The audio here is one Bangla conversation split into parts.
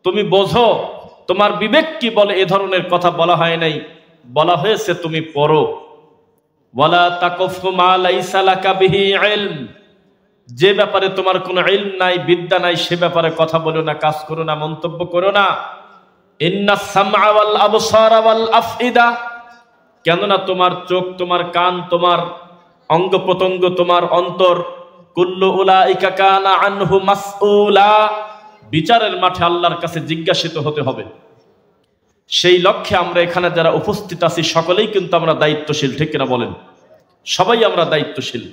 তুমি বোঝো, তোমার বিবেক কি বলে এ ধরনের কথা বলা হয় নাই, বলা হয়েছে তুমি পড়ো। ওয়ালা তাকফু মা লাইসা লাকা বিহি ইলম, যে ব্যাপারে তোমার কোনো ইলম নাই, বিদ্যা নাই, সে ব্যাপারে কথা বলো না, কাজ করো না, মন্তব্য করো না। ইন্নাস সামআ ওয়াল আবসার ওয়াল আফইদা, কেননা তোমার চোখ, তোমার কান, তোমার অঙ্গ প্রত্যঙ্গ, তোমার অন্তর, কুল্লু উলাইকা কানা আনহু মাসউলা, বিচারের মাঠে আল্লাহর কাছে জিজ্ঞাসিত হতে হবে। সেই লক্ষ্যে আমরা এখানে যারা উপস্থিত আছি সকলেই কিন্তু আমরা দায়িত্বশীল, ঠিক কিনা বলেন? সবাই আমরা দায়িত্বশীল।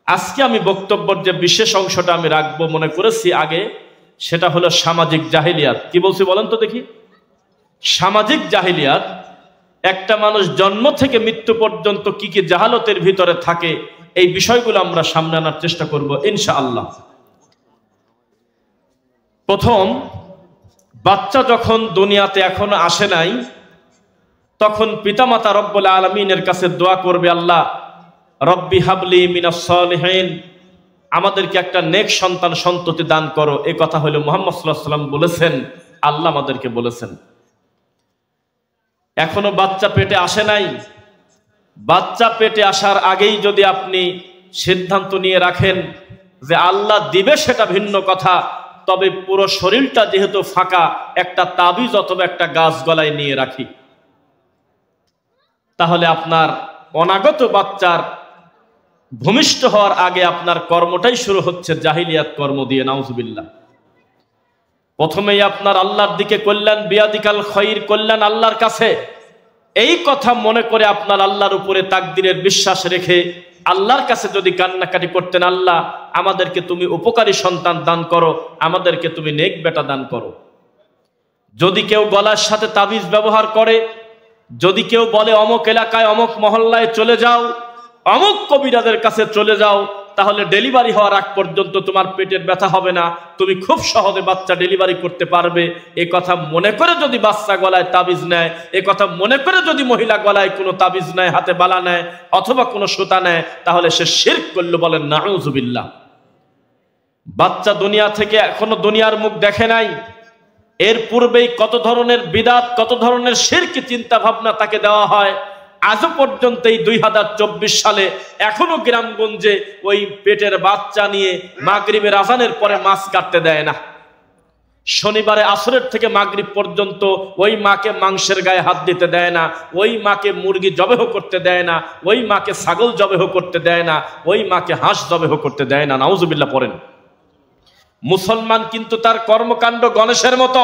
আজকে আমি বক্তব্যের যে বিশেষ অংশটা আমি রাখবো মনে করেছি আগে, সেটা হলো সামাজিক জাহিলিয়াত। কি বলছি বলেন তো দেখি? সামাজিক জাহিলিয়াত, একটা মানুষ জন্ম থেকে মৃত্যু পর্যন্ত কি কি জাহালতের ভিতরে থাকে, এই বিষয়গুলো আমরা সামনে আনার চেষ্টা করব ইনশাআল্লাহ। প্রথম, বাচ্চা যখন দুনিয়াতে এখনো আসে নাই, তখন পিতামাতা রব্বুল আলামিনের কাছে দোয়া করবে, আল্লাহ রব্বি হাবলি মিনাস সালিহিন, আমাদেরকে একটা নেক সন্তান সন্ততি দান করো। এই কথা হলো মুহাম্মদ সাল্লাল্লাহু আলাইহি ওয়াসাল্লাম বলেছেন, আল্লাহ আমাদেরকে বলেছেন। এখনো বাচ্চা পেটে আসে নাই, বাচ্চা পেটে আসার আগেই যদি আপনি সিদ্ধান্ত নিয়ে রাখেন যে আল্লাহ দিবে, সেটা ভিন্ন কথা, তবে পুরো শরীরটা যেহেতু ফাঁকা, একটা তাবিজ অথবা একটা গাছ গলায় নিয়ে রাখি, তাহলে আপনার অনাগত বাচ্চার ভূমিষ্ঠ হওয়ার আগে আপনার কর্মটাই শুরু হচ্ছে জাহিলিয়াত কর্ম দিয়ে, নাউজুবিল্লাহ। প্রথমেই আপনার আল্লাহর দিকে কল্যাণ, বিয়াদিকাল খৈর, কল্যাণ আল্লাহর কাছে, এই কথা মনে করে আপনার আল্লাহর উপরে তাকদীরের বিশ্বাস রেখে আল্লাহর কাছে যদি কান্নাকাটি করতেন, আল্লাহ আমাদেরকে তুমি উপকারী সন্তান দান করো, আমাদেরকে তুমি নেক বেটা দান করো। যদি কেউ গলার সাথে তাবিজ ব্যবহার করে, যদি কেউ বলে অমুক এলাকায় অমুক মহল্লায় চলে যাও, অমুক কবিরাজের কাছে চলে যাও, তাহলে ডেলিভারি হওয়ার আগ পর্যন্ত তোমার পেটের ব্যথা হবে না, তুমি খুব সহজে বাচ্চা ডেলিভারি করতে পারবে, এ কথা মনে করে যদি বাচ্চা গলায় তাবিজ নেয়, এ কথা মনে করে যদি মহিলা গলায় কোনো তাবিজ নেয়, হাতে বালা নেয় অথবা কোনো সুতা নেয়, তাহলে সে শিরক করল, বলেন নাউজুবিল্লাহ। বাচ্চা দুনিয়া থেকে এখনো দুনিয়ার মুখ দেখে নাই, এর পূর্বেই কত ধরনের বিদাত, কত ধরনের শিরকি চিন্তা ভাবনা তাকে দেওয়া হয়। আজও পর্যন্ত এই 2024 সালে এখনো গ্রামগঞ্জে ওই পেটের বাচ্চা নিয়ে মাগরিবের আজানের পরে মাছ কাটতে দেয় না। শনিবারে আসরের থেকে মাগরিব পর্যন্ত ওই মাকে মাংসের গায়ে হাত দিতে দেয় না, ওই মাকে মুরগি জবেহ করতে দেয় না, ওই মাকে ছাগল জবেহ করতে দেয় না, ওই মাকে হাঁস জবেহ করতে দেয় না। নাউজুবিল্লাহ পড়েন। মুসলমান কিন্তু তার কর্মকাণ্ড গণেশের মতো,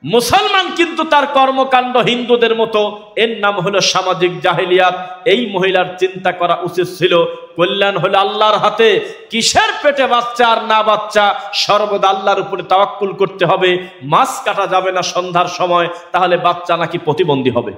মুসলমান কিন্তু তার কর্মকাণ্ড হিন্দুদের মতো। এর নাম হলো সামাজিক জাহিলিয়াত। এই মহিলার চিন্তা করা উচিত ছিল, কল্যাণ হলো আল্লাহর হাতে, কিসের পেটে বাচ্চা আর না বাচ্চা, সর্বদা আল্লাহর উপরে তাওয়াক্কুল করতে হবে। মাছ কাটা যাবে না সন্ধ্যার সময়, তাহলে বাচ্চা নাকি প্রতিবন্ধী হবে।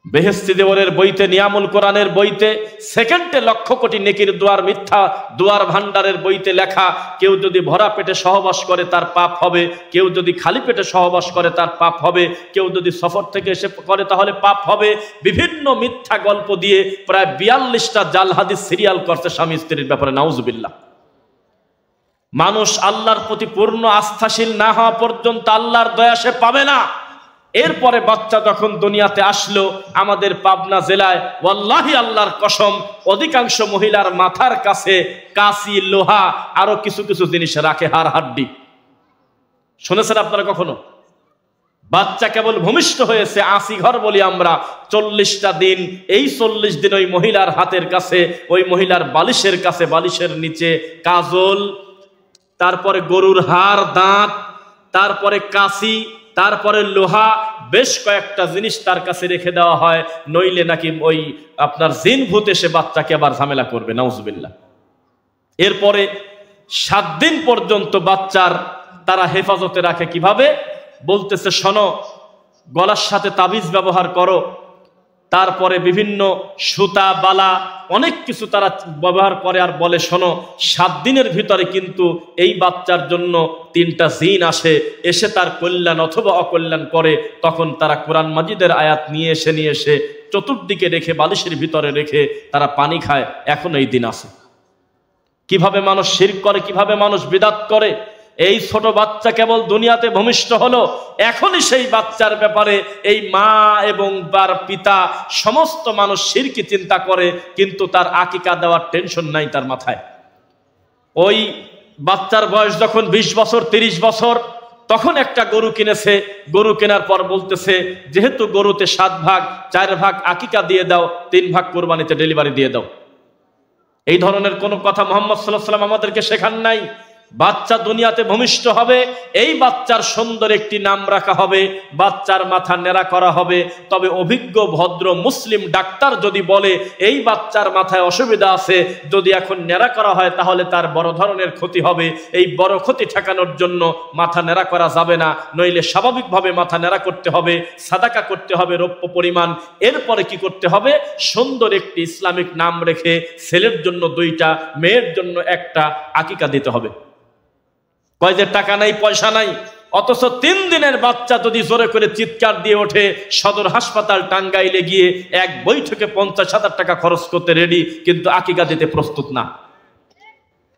বেহেশতি দেওয়ারের বইতে, নিয়ামুল কোরআনের বইতে, সেকেন্ডে লক্ষ কোটি নেকির দুয়ার, মিথ্যা দুয়ার ভান্ডারের বইতে লেখা, কেউ যদি ভরা পেটে সহবাস করে তার পাপ হবে, কেউ যদি খালি পেটে সহবাস করে তার পাপ হবে, কেউ যদি সফর থেকে এসে করে তাহলে পাপ হবে। বিভিন্ন মিথ্যা গল্প দিয়ে প্রায় 42টা জাল হাদিস সিরিয়াল করছে স্বামী স্ত্রীর ব্যাপারে, নাউজুবিল্লাহ। মানুষ আল্লাহর প্রতি পূর্ণ আস্থাশীল না হওয়া পর্যন্ত আল্লাহর দয়া সে পাবে না। এরপরে বাচ্চা যখন দুনিয়াতে আসলো, আমাদের পাবনা জেলায় ওয়াল্লাহি আল্লাহর কসম, অধিকাংশ মহিলার মাথার কাছে কাঁচি, লোহা, আরো কিছু কিছু জিনিস রাখে, হাড় হাড্ডি। শুনেছেন আপনারা কখনো? বাচ্চা কেবল ভূমিষ্ঠ হয়েছে, আশি ঘর বলি আমরা, 40টা দিন, এই 40 দিন ওই মহিলার হাতের কাছে, ওই মহিলার বালিশের কাছে, বালিশের নিচে কাজল, তারপরে গরুর হাড়, দাঁত, তারপরে কাঁচি, তারপরে লোহা, বেশ কয়েকটা জিনিস তার কাছে রেখে দেওয়া হয়, নইলে নাকি ওই আপনার জিন ভূত এসে বাচ্চাকে আবার ঝামেলা করবে, নাউজুবিল্লাহ। এরপরে 7 দিন পর্যন্ত বাচ্চার তারা হেফাজতে রাখে। কিভাবে? বলতেছে শোনো, গলার সাথে তাবিজ ব্যবহার করো, তারপরে বিভিন্ন সুতা, বালা, অনেক কিছু তারা ব্যবহার করে, আর বলে শোনো 7 দিনের ভিতরে কিন্তু এই বাচ্চার জন্য 3টা জিন আসে, এসে তার কল্যাণ অথবা অকল্যাণ করে। তখন তারা কোরআন মাজিদের আয়াত নিয়ে এসে চতুর্দিকে রেখে, বালিশের ভিতরে রেখে তারা পানি খায়। এখন এই দিন আসে। কিভাবে মানুষ শিরক করে, কিভাবে মানুষ বিদআত করে, এই ছোট বাচ্চা কেবল দুনিয়াতে ভূমিষ্ঠ হলো, এখনই সেই বাচ্চার ব্যাপারে এই মা এবং তার পিতা সমস্ত মানুষ শিরকি চিন্তা করে, কিন্তু তার আকিকা দেওয়ার টেনশন নাই তার মাথায়। ওই বাচ্চার বয়স যখন 20 বছর 30 বছর, তখন একটা গরু কিনেছে। গরু কেনার পর বলতেছে, যেহেতু গরুতে 7 ভাগ, 4 ভাগ আকিকা দিয়ে দাও, 3 ভাগ কোরবানিতে ডেলিভারি দিয়ে দাও। এই ধরনের কোনো কথা মুহাম্মদ সাল্লাল্লাহু আলাইহি ওয়াসাল্লাম আমাদেরকে শেখান নাই। বাচ্চা দুনিয়াতে ভূমিষ্ঠ হবে, এই বাচ্চার সুন্দর একটি নাম রাখা হবে, বাচ্চার মাথা নেড়া করা হবে। তবে অভিজ্ঞ ভদ্র মুসলিম ডাক্তার যদি বলে এই বাচ্চার মাথায় অসুবিধা আছে, যদি এখন নেড়া করা হয় তাহলে তার বড় ধরনের ক্ষতি হবে, এই বড় ক্ষতি ঠেকানোর জন্য মাথা নেড়া করা যাবে না, নইলে স্বাভাবিকভাবে মাথা নেড়া করতে হবে, সাদাকা করতে হবে রৌপ্য পরিমাণ। এরপরে কি করতে হবে? সুন্দর একটি ইসলামিক নাম রেখে ছেলের জন্য 2টা, মেয়ের জন্য 1টা আকিকা দিতে হবে। কয় যে টাকা নাই, পয়সা নাই, অথচ 3 দিনের বাচ্চা যদি জোরে করে চিৎকার দিয়ে ওঠে, সদর হাসপাতাল টাঙ্গাইলে গিয়ে এক বৈঠকে 50,000 টাকা খরচ করতে রেডি, কিন্তু আকিকা দিতে প্রস্তুত না।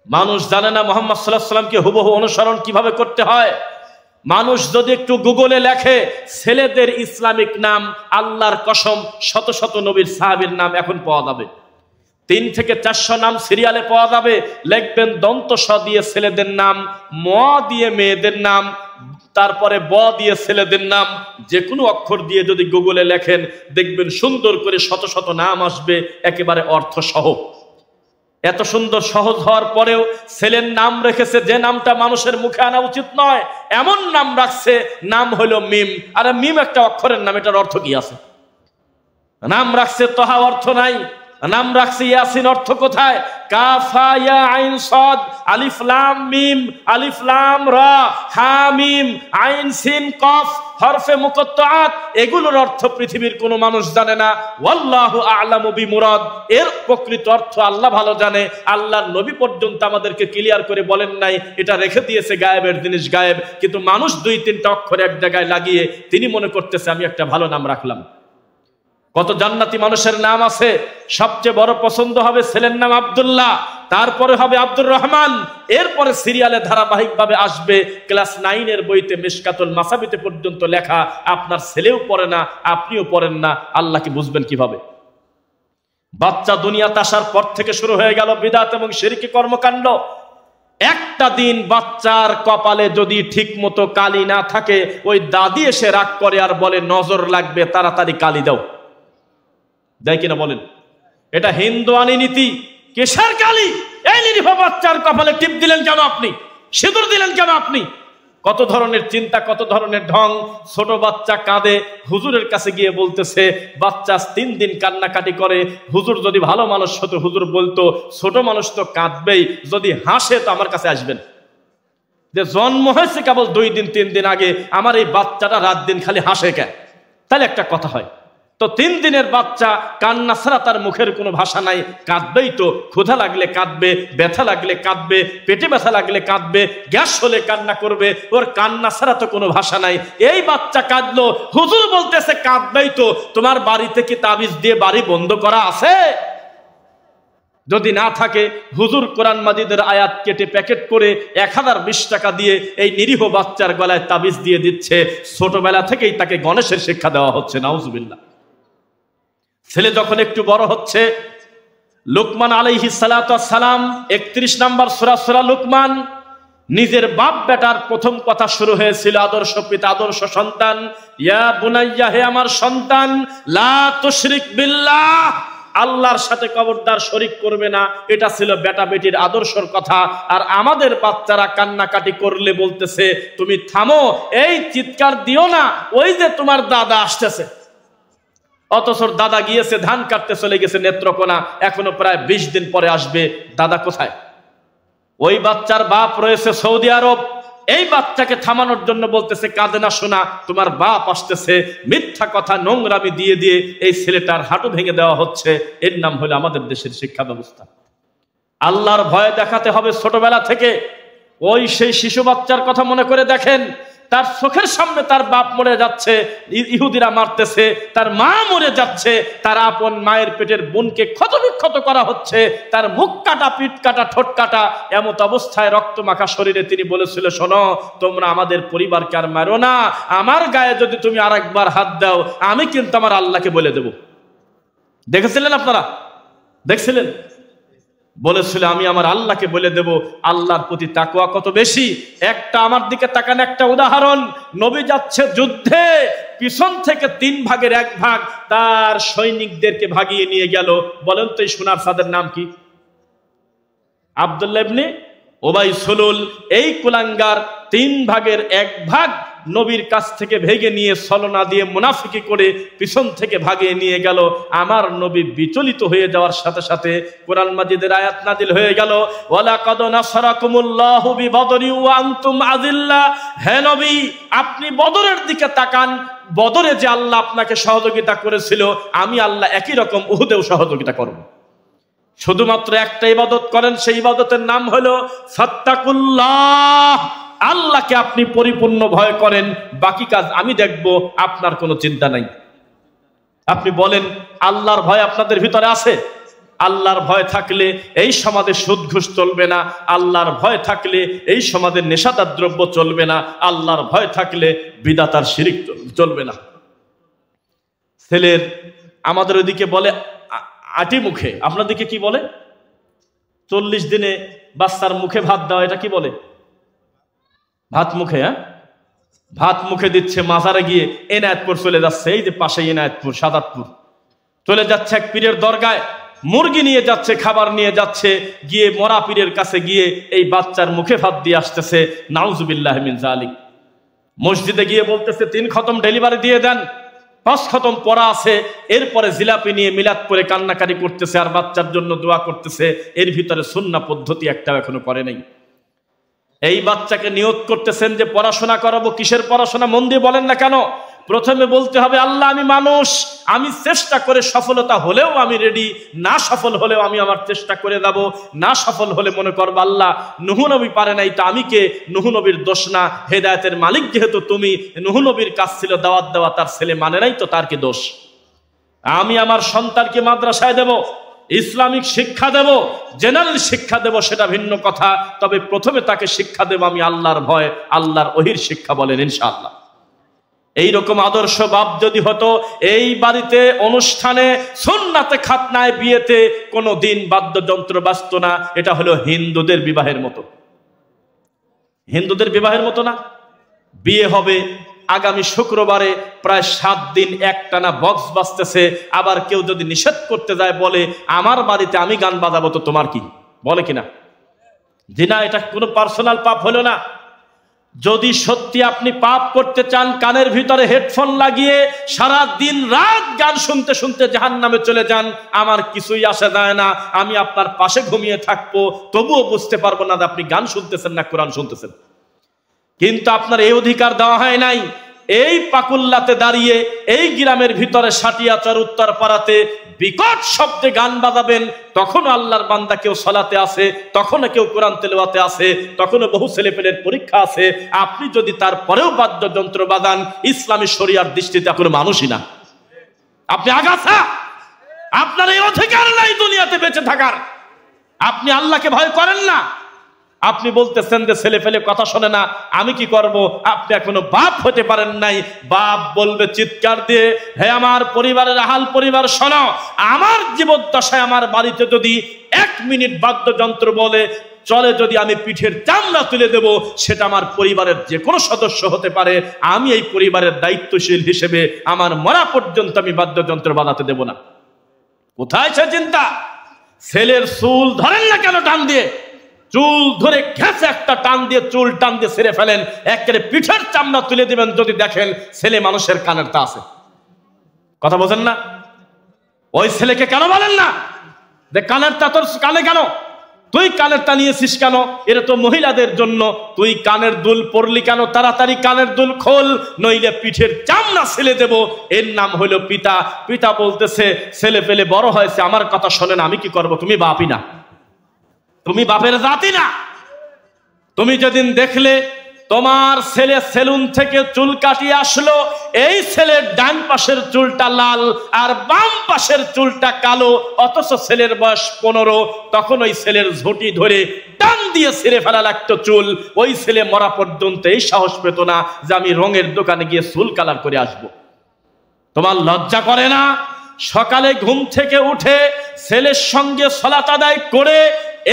মানুষ জানে না মুহাম্মদ সাল্লাল্লাহু আলাইহি ওয়াসাল্লামকে হুবহু অনুসরণ কিভাবে করতে হয়। মানুষ যদি একটু গুগলে লেখে ছেলেদের ইসলামিক নাম, আল্লাহর কসম শত শত নবীর সাহাবীর নাম এখন পাওয়া যাবে। 3 থেকে 400 নাম সিরিয়ালে পাওয়া যাবে। লিখবেন দন্ত স দিয়ে ছেলেদের নাম, ম দিয়ে মেয়েদের নাম, তারপরে ব দিয়ে ছেলেদের নাম। যে কোনো অক্ষর দিয়ে যদি গুগলে লেখেন দেখবেন সুন্দর করে শত শত নাম আসবে, একেবারে অর্থ সহ। এত সুন্দর সহজ হওয়ার পরেও ছেলের নাম রেখেছে যে নামটা মানুষের মুখে আনা উচিত নয়, এমন নাম রাখছে, নাম হলো মিম। আরে মিম একটা অক্ষরের নাম, এটার অর্থ কি আছে? নাম রাখছে তহা, অর্থ নাই। নাম রাখছে ইয়াসিন, অর্থ কোথায়? কাফ হা ইয়া আইন সাদ, আলিফ লাম মিম, আলিফ লাম রা, হা মিম, আইন সিন কফ, হরফে মুকত্তাআত। এগুলোর অর্থ পৃথিবীর কোনো মানুষ জানে না। ওয়াল্লাহু আ'লামু বিমুরাদ, এর প্রকৃত অর্থ আল্লাহ ভালো জানে। আল্লাহর নবী পর্যন্ত আমাদেরকে ক্লিয়ার করে বলেন নাই, এটা রেখে দিয়েছে গায়েবের জিনিস গায়েব। কিন্তু মানুষ 2-3টা অক্ষর এক জায়গায় লাগিয়ে তিনি মনে করতেছে আমি একটা ভালো নাম রাখলাম। কত জান্নাতি মানুষের নাম আছে, সবচেয়ে বড় পছন্দ হবে ছেলের নাম আব্দুল্লাহ, তারপরে হবে আব্দুর রহমান, এরপরে সিরিয়ালে ধারাবাহিকভাবে আসবে। ক্লাস 9-এর বইতে মিশকাতুল মাসাবিতে পর্যন্ত লেখা, আপনার ছেলেও পড়ে না, আপনিও পড়েন না, আল্লাহকে বুঝবেন কিভাবে? বাচ্চা দুনিয়াতে আসার পর থেকে শুরু হয়ে গেল বিদআত এবং শিরকি কর্মকাণ্ড। একটা দিন বাচ্চার কপালে যদি ঠিক মতো কালি না থাকে, ওই দাদি এসে রাগ করে আর বলে নজর লাগবে, তাড়াতাড়ি কালি দাও। দেয় কিনা বলেন? এটা হিন্দুয়ানি নীতি। কেশার কালি, এই নিরীহ বাচ্চার কপালে টিপ দিলেন কেন আপনি? সিঁদুর দিলেন কেন আপনি? কত ধরনের চিন্তা, কত ধরনের ঢং। ছোট বাচ্চা কাঁদে, হুজুরের কাছে গিয়ে বলতেছে, বাচ্চা 3 দিন কান্নাকাটি করে। হুজুর যদি ভালো মানুষ হতো, হুজুর বলতো ছোট মানুষ তো কাঁদবেই, যদি হাসে তো আমার কাছে আসবেন। যে জন্ম হয়েছে কেবল 2 দিন 3 দিন আগে, আমার এই বাচ্চাটা রাত দিন খালি হাসে কেন? তাহলে একটা কথা হয়। তো 3 দিনের বাচ্চা কান্না ছাড়া তার মুখের কোনো ভাষা নাই, কাঁদবেই তো। ক্ষুধা লাগলে কাঁদবে, ব্যথা লাগলে কাঁদবে, পেটে ব্যথা লাগলে কাঁদবে, গ্যাস হলে কান্না করবে, ওর কান্না ছাড়া তো কোনো ভাষা নাই। এই বাচ্চা কাঁদলো, হুজুর বলতেছে কাঁদবেই তো। তোমার বাড়িতে কি তাবিজ দিয়ে বাড়ি বন্ধ করা আছে? যদি না থাকে, হুজুর কোরআন মাজিদের আয়াত কেটে প্যাকেট করে 1020 টাকা দিয়ে এই নিরীহ বাচ্চার গলায় তাবিজ দিয়ে দিচ্ছে। ছোটবেলা থেকেই তাকে গণেশের শিক্ষা দেওয়া হচ্ছে। নাউজুবিল্লাহ। ছেলে যখন একটু বড় হচ্ছে, লুকমান আলাইহিস সালাতু ওয়াস সালাম 31 নম্বর সূরা লুকমান, নিজের বাপ বেটার প্রথম কথা শুরু হয়েছিল আদর্শ পিতা, আদর্শ সন্তান। ইয়া বুনাইয়া, হে আমার সন্তান, লা তুশরিক বিল্লাহ, আল্লাহর সাথে খবরদার শরীক করবে না। এটা ছিল বেটা বেটির আদর্শের কথা। আর আমাদের বাচ্চারা কান্নাকাটি করলে বলতেছে তুমি থামো, এই চিৎকার দিও না, ওই যে তোমার দাদা আসতেছে। অথচ দাদা গিয়েছে ধান কাটতে, চলে গেছে নেত্রকোনা, এখনো প্রায় 20 দিন পরে আসবে। দাদা কোথায়? ওই বাচ্চার বাপ রয়েছে সৌদি আরব। এই বাচ্চাকে থামানোর জন্য বলতেছে কাঁদে না শোনা, তোমার বাপ আসতেছে। মিথ্যা কথা, নোংরামি দিয়ে দিয়ে এই ছেলেটার হাঁটু ভেঙে দেওয়া হচ্ছে। এর নাম হলো আমাদের দেশের শিক্ষা ব্যবস্থা। আল্লাহর ভয় দেখাতে হবে ছোটবেলা থেকে। ওই সেই শিশু বাচ্চার কথা মনে করে দেখেন, তার চোখের সামনে তার বাপ মরে যাচ্ছে, ইহুদিরা মারতেছে, তার মা মরে যাচ্ছে, তার আপন মায়ের পেটের বোনকে ক্ষতবিক্ষত করা হচ্ছে, তার মুখ কাটা, পিঠ কাটা, ঠোঁট কাটা, এমত অবস্থায় রক্ত মাখা শরীরে তিনি বলেছিল, শোনো, তোমরা আমাদের পরিবারকে আর মারো না, আমার গায়ে যদি তুমি আরেকবার হাত দাও আমি কিন্তু আমার আল্লাহকে বলে দেব। দেখেছিলেন আপনারা? দেখছিলেন? বলেছিল আমি আমার আল্লাহকে বলে দেব। আল্লাহর প্রতি তাকওয়া কত বেশি! একটা আমার দিকে তাকান, একটা উদাহরণ। নবী যাচ্ছে যুদ্ধে, পিছন থেকে 3 ভাগের 1 ভাগ তার সৈনিকদেরকে ভাগিয়ে নিয়ে গেল। বলেন তো এই সোনার চাঁদের নাম কি? আব্দুল্লাহ ইবনে উবাই সুলুল। এই কুলাঙ্গার 3 ভাগের 1 ভাগ নবীর কাছ থেকে ভেগে নিয়ে ছলনা দিয়ে মুনাফিকি করে পিছন থেকে ভাগিয়ে নিয়ে গেল। আমার নবী বিচলিত হয়ে যাওয়ার সাথে সাথে কোরআন মাজিদের আয়াত নাজিল হয়ে গেল, ওয়ালাকাদ নাসারাকুমুল্লাহু বিবদরি ওয়া আনতুম আযিল্লা। হে নবী, আপনি বদরের দিকে তাকান। বদরে যে আল্লাহ আপনাকে সহযোগিতা করেছিল, আমি আল্লাহ একই রকম উহুদেও সহযোগিতা করব। শুধুমাত্র একটা ইবাদত করেন, সেই ইবাদতের নাম হলো ফাত্তাকুল্লাহ। আল্লাহকে আপনি পরিপূর্ণ ভয় করেন, বাকি কাজ আমি দেখব, আপনার কোনো চিন্তা নাই। আপনি বলেন আল্লাহর ভয় আপনাদের ভিতরে আছে? আল্লাহর ভয় থাকলে এই সমাজে সুদ ঘুষ চলবে না, আল্লাহর ভয় থাকলে এই সমাজে নেশাদার দ্রব্য চলবে না, আল্লাহর ভয় থাকলে বিদআত আর শিরক চলবে না। ছেলের আমাদের ওইদিকে বলে আটি মুখে, আপনাদেরকে কি বলে? 40 দিনে বাচ্চার মুখে ভাত দেওয়া, এটা কি বলে? ভাত মুখে। হ্যাঁ, ভাত মুখে দিচ্ছে। মাজারে গিয়ে এনায়েতপুর চলে যাচ্ছে, এই যে পাশে এনায়েতপুর, সাদাতপুর চলে যাচ্ছে এক পীরের দরগায়, মুরগি নিয়ে যাচ্ছে, খাবার নিয়ে যাচ্ছে, গিয়ে মরা পীরের কাছে গিয়ে এই বাচ্চার মুখে ভাত দিয়ে আসতেছে। নাউজুবিল্লাহ মিন যালিক। মসজিদে গিয়ে বলতেছে 3 খতম ডেলিভারি দিয়ে দেন, 5 খতম পড়া আছে। এরপরে জিলাপি নিয়ে মিলাদ করে কান্নাকারি করতেছে আর বাচ্চার জন্য দোয়া করতেছে। এর ভিতরে সুন্নাহ পদ্ধতি একটাও এখনো করে নাই। এই বাচ্চাকে নিয়ত করতেছেন যে পড়াশোনা করাবো। কিসের পড়াশোনা? মন দিয়ে বলেন না কেন? প্রথমে বলতে হবে আল্লাহ আমি মানুষ, আমি চেষ্টা করে সফলতা হলেও আমি রেডি, না সফল হলেও আমি আমার চেষ্টা করে যাব। না সফল হলে মনে করবো আল্লাহ নূহ নবী পারে নাই তো আমি কে? নূহ নবীর দোষ না, হেদায়েতের মালিক যেহেতু তুমি। নূহ নবীর কাজ ছিল দাওয়াত দেওয়া, তার ছেলে মানে নাই তো তার কি দোষ? আমি আমার সন্তানকে মাদ্রাসায় দেব, ইসলামিক শিক্ষা দেব, জেনারেল শিক্ষা দেব, সেটা ভিন্ন কথা। তবে প্রথমে তাকে শিক্ষা দেব আমি আল্লাহর ভয়, আল্লাহর ওহির শিক্ষা। বলেন ইনশাআল্লাহ। এইরকম আদর্শ বাপ যদি হতো, এই বাড়িতে অনুষ্ঠানে, সুন্নাতে, খাতনায়, বিয়েতে কোনো দিন বাদ্যযন্ত্র বাজতো না। এটা হলো হিন্দুদের বিবাহের মতো। হিন্দুদের বিবাহের মতো না। বিয়ে হবে আগামী শুক্রবারে, প্রায় 7 দিন একটানা বক্স বাজতেছে। আবার কেউ যদি নিষেধ করতে যায়, বলে আমার বাড়িতে আমি গান বাজাবো, তো তোমার কি? বলে কিনা? জি না, এটা কোনো পার্সোনাল পাপ হলো না। যদি সত্যি আপনি পাপ করতে চান, কানের ভিতরে হেডফোন লাগিয়ে সারা দিন রাত গান শুনতে শুনতে জাহান্নামে চলে যান। আমার কিছুই আসে যায় না, আমি আপনার পাশে ঘুমিয়ে থাকবো, তবুও বুঝতে পারবো না যে আপনি গান শুনতেছেন না কোরআন শুনতেছেন। কিন্তু আপনার এই অধিকার দেওয়া হয় নাই। এই পাকুল্লাতে দাঁড়িয়ে এই গ্রামের ভিতরে সাটিয়াচর উত্তর পাড়াতে বিকট শব্দে গান বাজাবেন, তখনও আল্লাহর বান্দা কেউ সালাতে আছে, তখনও কেউ কোরআন তেলাওয়াতে আছে, তখনও বহু ছেলেপেলের পরীক্ষা আছে। আপনি যদি তারপরেও বাদ্যযন্ত্র বাজান, ইসলামী শরিয়ার দৃষ্টিতে কোনো মানুষই না, আপনি আগাছা। আপনার এই অধিকার নাই দুনিয়াতে বেঁচে থাকার। আপনি আল্লাহকে ভয় করেন না। আপনি বলতেছেন যে ছেলে ফেলে কথা শোনে না, আমি কি করব? আপনি এখনো বাপ হতে পারেন নাই। বাপ বলবে চিৎকার দিয়ে, হে আমার পরিবারের আহাল পরিবার শোনো, আমার জীবদ্দশায় আমার বাড়িতে যদি 1 মিনিট বাদ্যযন্ত্র বলে চলে, যদি আমি পিঠের চামড়া তুলে দেব, সেটা আমার পরিবারের যে কোনো সদস্য হতে পারে। আমি এই পরিবারের দায়িত্বশীল হিসেবে আমার মরা পর্যন্ত আমি বাদ্যযন্ত্র বাজাতে দেব না। কোথায় সে চিন্তা? ছেলের চুল ধরেন না কেন টান দিয়ে? চুল ধরে ঘেঁষে একটা টান দিয়ে, চুল টান দিয়ে ছেড়ে ফেলেন, একেবারে পিঠের চামড়া তুলে দিবেন যদি দেখেন ছেলে মানুষের কানের তা আছে। কথা বোঝেন না? ওই ছেলেকে কেন বলেন না যে কানের তা তোর কানে কেন? তুই কানের তা নিয়েছিস কেন? এটা তো মহিলাদের জন্য। তুই কানের দুল পরলি কেন? তাড়াতাড়ি কানের দুল খোল, নইলে পিঠের চামড়া ছেলে দেব। এর নাম হলো পিতা। পিতা বলতেছে ছেলে পেলে বড় হয়েছে, আমার কথা শোনেন, আমি কি করব? তুমি বাপই না, তুমি বাপের জাতি না। তুমি যেদিন দেখলে তোমার ছেলে সেলুন থেকে চুল কাটিয়ে আসলো, এই ছেলের ডান পাশের চুলটা লাল আর বাম পাশের চুলটা কালো, অথচ ছেলের বয়স 15। তখন ওই ছেলের ঝুঁটি ধরে টান দিয়ে ছিঁড়ে ফেলা লাগতো চুল। ওই ছেলে মরা পর্যন্ত এই সাহস পেত না যে আমি রঙের দোকানে গিয়ে চুল কালার করে আসব। তোমার লজ্জা করে না? সকালে ঘুম থেকে উঠে ছেলের সঙ্গে সালাত আদায় করে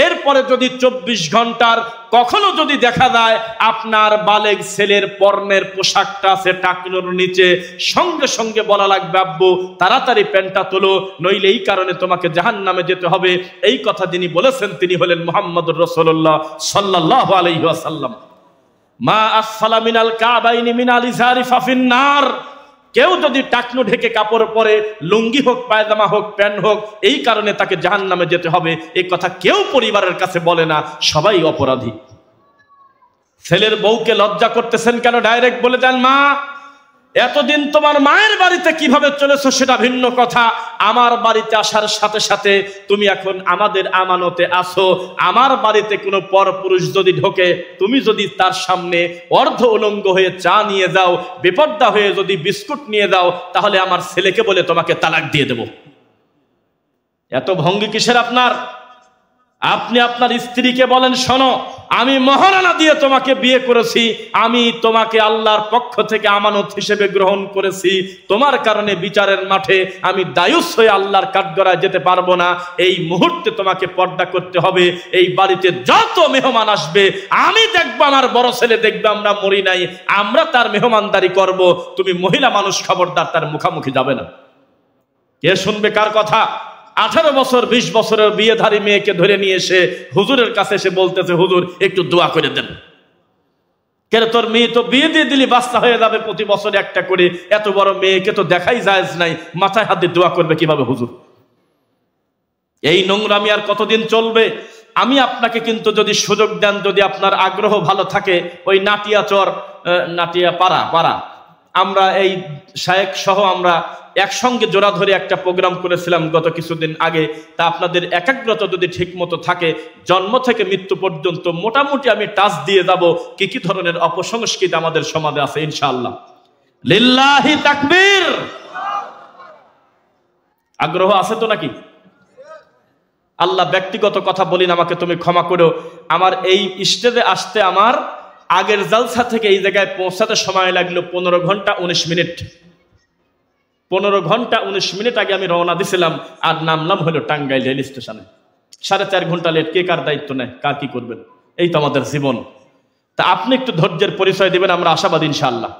এরপরে যদি 24 ঘন্টার কখনো যদি দেখা যায় আপনার বালেগ ছেলের পর্নের পোশাকটা আছে টাকনোর নিচে, সঙ্গে সঙ্গে বলা লাগবে আব্বু তাড়াতাড়ি প্যান্টটা তোলো, নইলে এই কারণে তোমাকে জাহান্নামে যেতে হবে। এই কথা যিনি বলেছেন তিনি হলেন মুহাম্মদুর রাসূলুল্লাহ সাল্লাল্লাহু আলাইহি ওয়াসাল্লাম। মা আসফালা মিনাল কাবাইনি মিনাল ইজারি ফাফিন নার। কেউ যদি টাকনো ঢেকে কাপড় পরে, লুঙ্গি হোক, পায়জামা হোক, প্যান্ট হোক, এই কারণে তাকে জাহান্নামে যেতে হবে, এই কথা কেউ পরিবারের কাছে বলে না, সবাই অপরাধী। ছেলের বউকে লজ্জা করতেছেন কেন? ডাইরেক্ট বলে দেন, মা এতদিন তোমার মায়ের বাড়িতে কিভাবে চলেছো সেটা ভিন্ন কথা, আমার বাড়িতে আসার সাথে সাথে তুমি এখন আমাদের আমানতে আসো। আমার বাড়িতে কোনো পরপুরুষ যদি ঢোকে, তুমি যদি তার সামনে অর্ধ উলঙ্গ হয়ে চা নিয়ে যাও, বেপর্দা হয়ে যদি বিস্কুট নিয়ে যাও, তাহলে আমার ছেলেকে বলে তোমাকে তালাক দিয়ে দেব। এত ভঙ্গি কিসের আপনার? আপনি আপনার স্ত্রীকে বলেন, শোনো আমি মহারানা দিয়ে তোমাকে বিয়ে করেছি, আমি তোমাকে আল্লাহর পক্ষ থেকে আমানত হিসেবে গ্রহণ করেছি, তোমার কারণে বিচারের মাঠে আমি দায়ুস হয়ে আল্লাহর কাঠগড়ায় যেতে পারবো না, এই মুহূর্তে তোমাকে পর্দা করতে হবে। এই বাড়িতে যত মেহমান আসবে আমি দেখবো, আমার বড় ছেলে দেখবে আমরা মরি নাই, আমরা তার মেহমানদারি করব, তুমি মহিলা মানুষ খবরদার তার মুখামুখি যাবে না। কে শুনবে কার কথা? 18 বছর 20 বছরের বিয়েধারী মেয়েকে ধরে নিয়ে এসে হুজুরের কাছে এসে বলতেছে, হুজুর একটু দোয়া করে দেন। কেন তোর মেয়ে তো বিয়ে দিয়ে দিলি বাচ্চা হয়ে যাবে প্রতি বছর একটা করে, এত বড় মেয়েকে তো দেখাই জায়েজ নাই, মাথায় হাত দিয়ে দোয়া করবে কিভাবে হুজুর? এই নোংরামি আর কতদিন চলবে? আমি আপনাকে কিন্তু যদি সুযোগ দেন, যদি আপনার আগ্রহ ভালো থাকে, ওই নাটিয়াচর নাটিয়া পাড়া আমরা এই শায়েক সহ আমরা একসঙ্গে জোড়া ধরে একটা প্রোগ্রাম করেছিলাম গত কিছুদিন আগে। তা আপনাদের একাগ্রতা যদি ঠিক মতো থাকে, জন্ম থেকে মৃত্যু পর্যন্ত মোটামুটি আমি টাচ দিয়ে যাব কি কি ধরনের অপসংস্কৃতি আমাদের সমাজে আছে ইনশাআল্লাহ। লিল্লাহি তাকবীর। আগ্রহ আছে তো নাকি? আল্লাহ, ব্যক্তিগত কথা বলি না, আমাকে তুমি ক্ষমা করো। আমার এই স্টেজে আসতে আমার আগের জালসা থেকে এই জায়গায় পৌঁছাতে সময় লাগলো 15 ঘন্টা 19 মিনিট। 15 ঘন্টা 19 মিনিট আগে আমি রওনা দিছিলাম, আর নামলাম হলো টাঙ্গাইল রেল স্টেশনে। 4.5 ঘন্টা লেট। কে কার দায়িত্ব নেয়? কার কি করবেন? এই তো আমাদের জীবন। তা আপনি একটু ধৈর্যের পরিচয় দিবেন, আমরা আশাবাদী ইনশাআল্লাহ।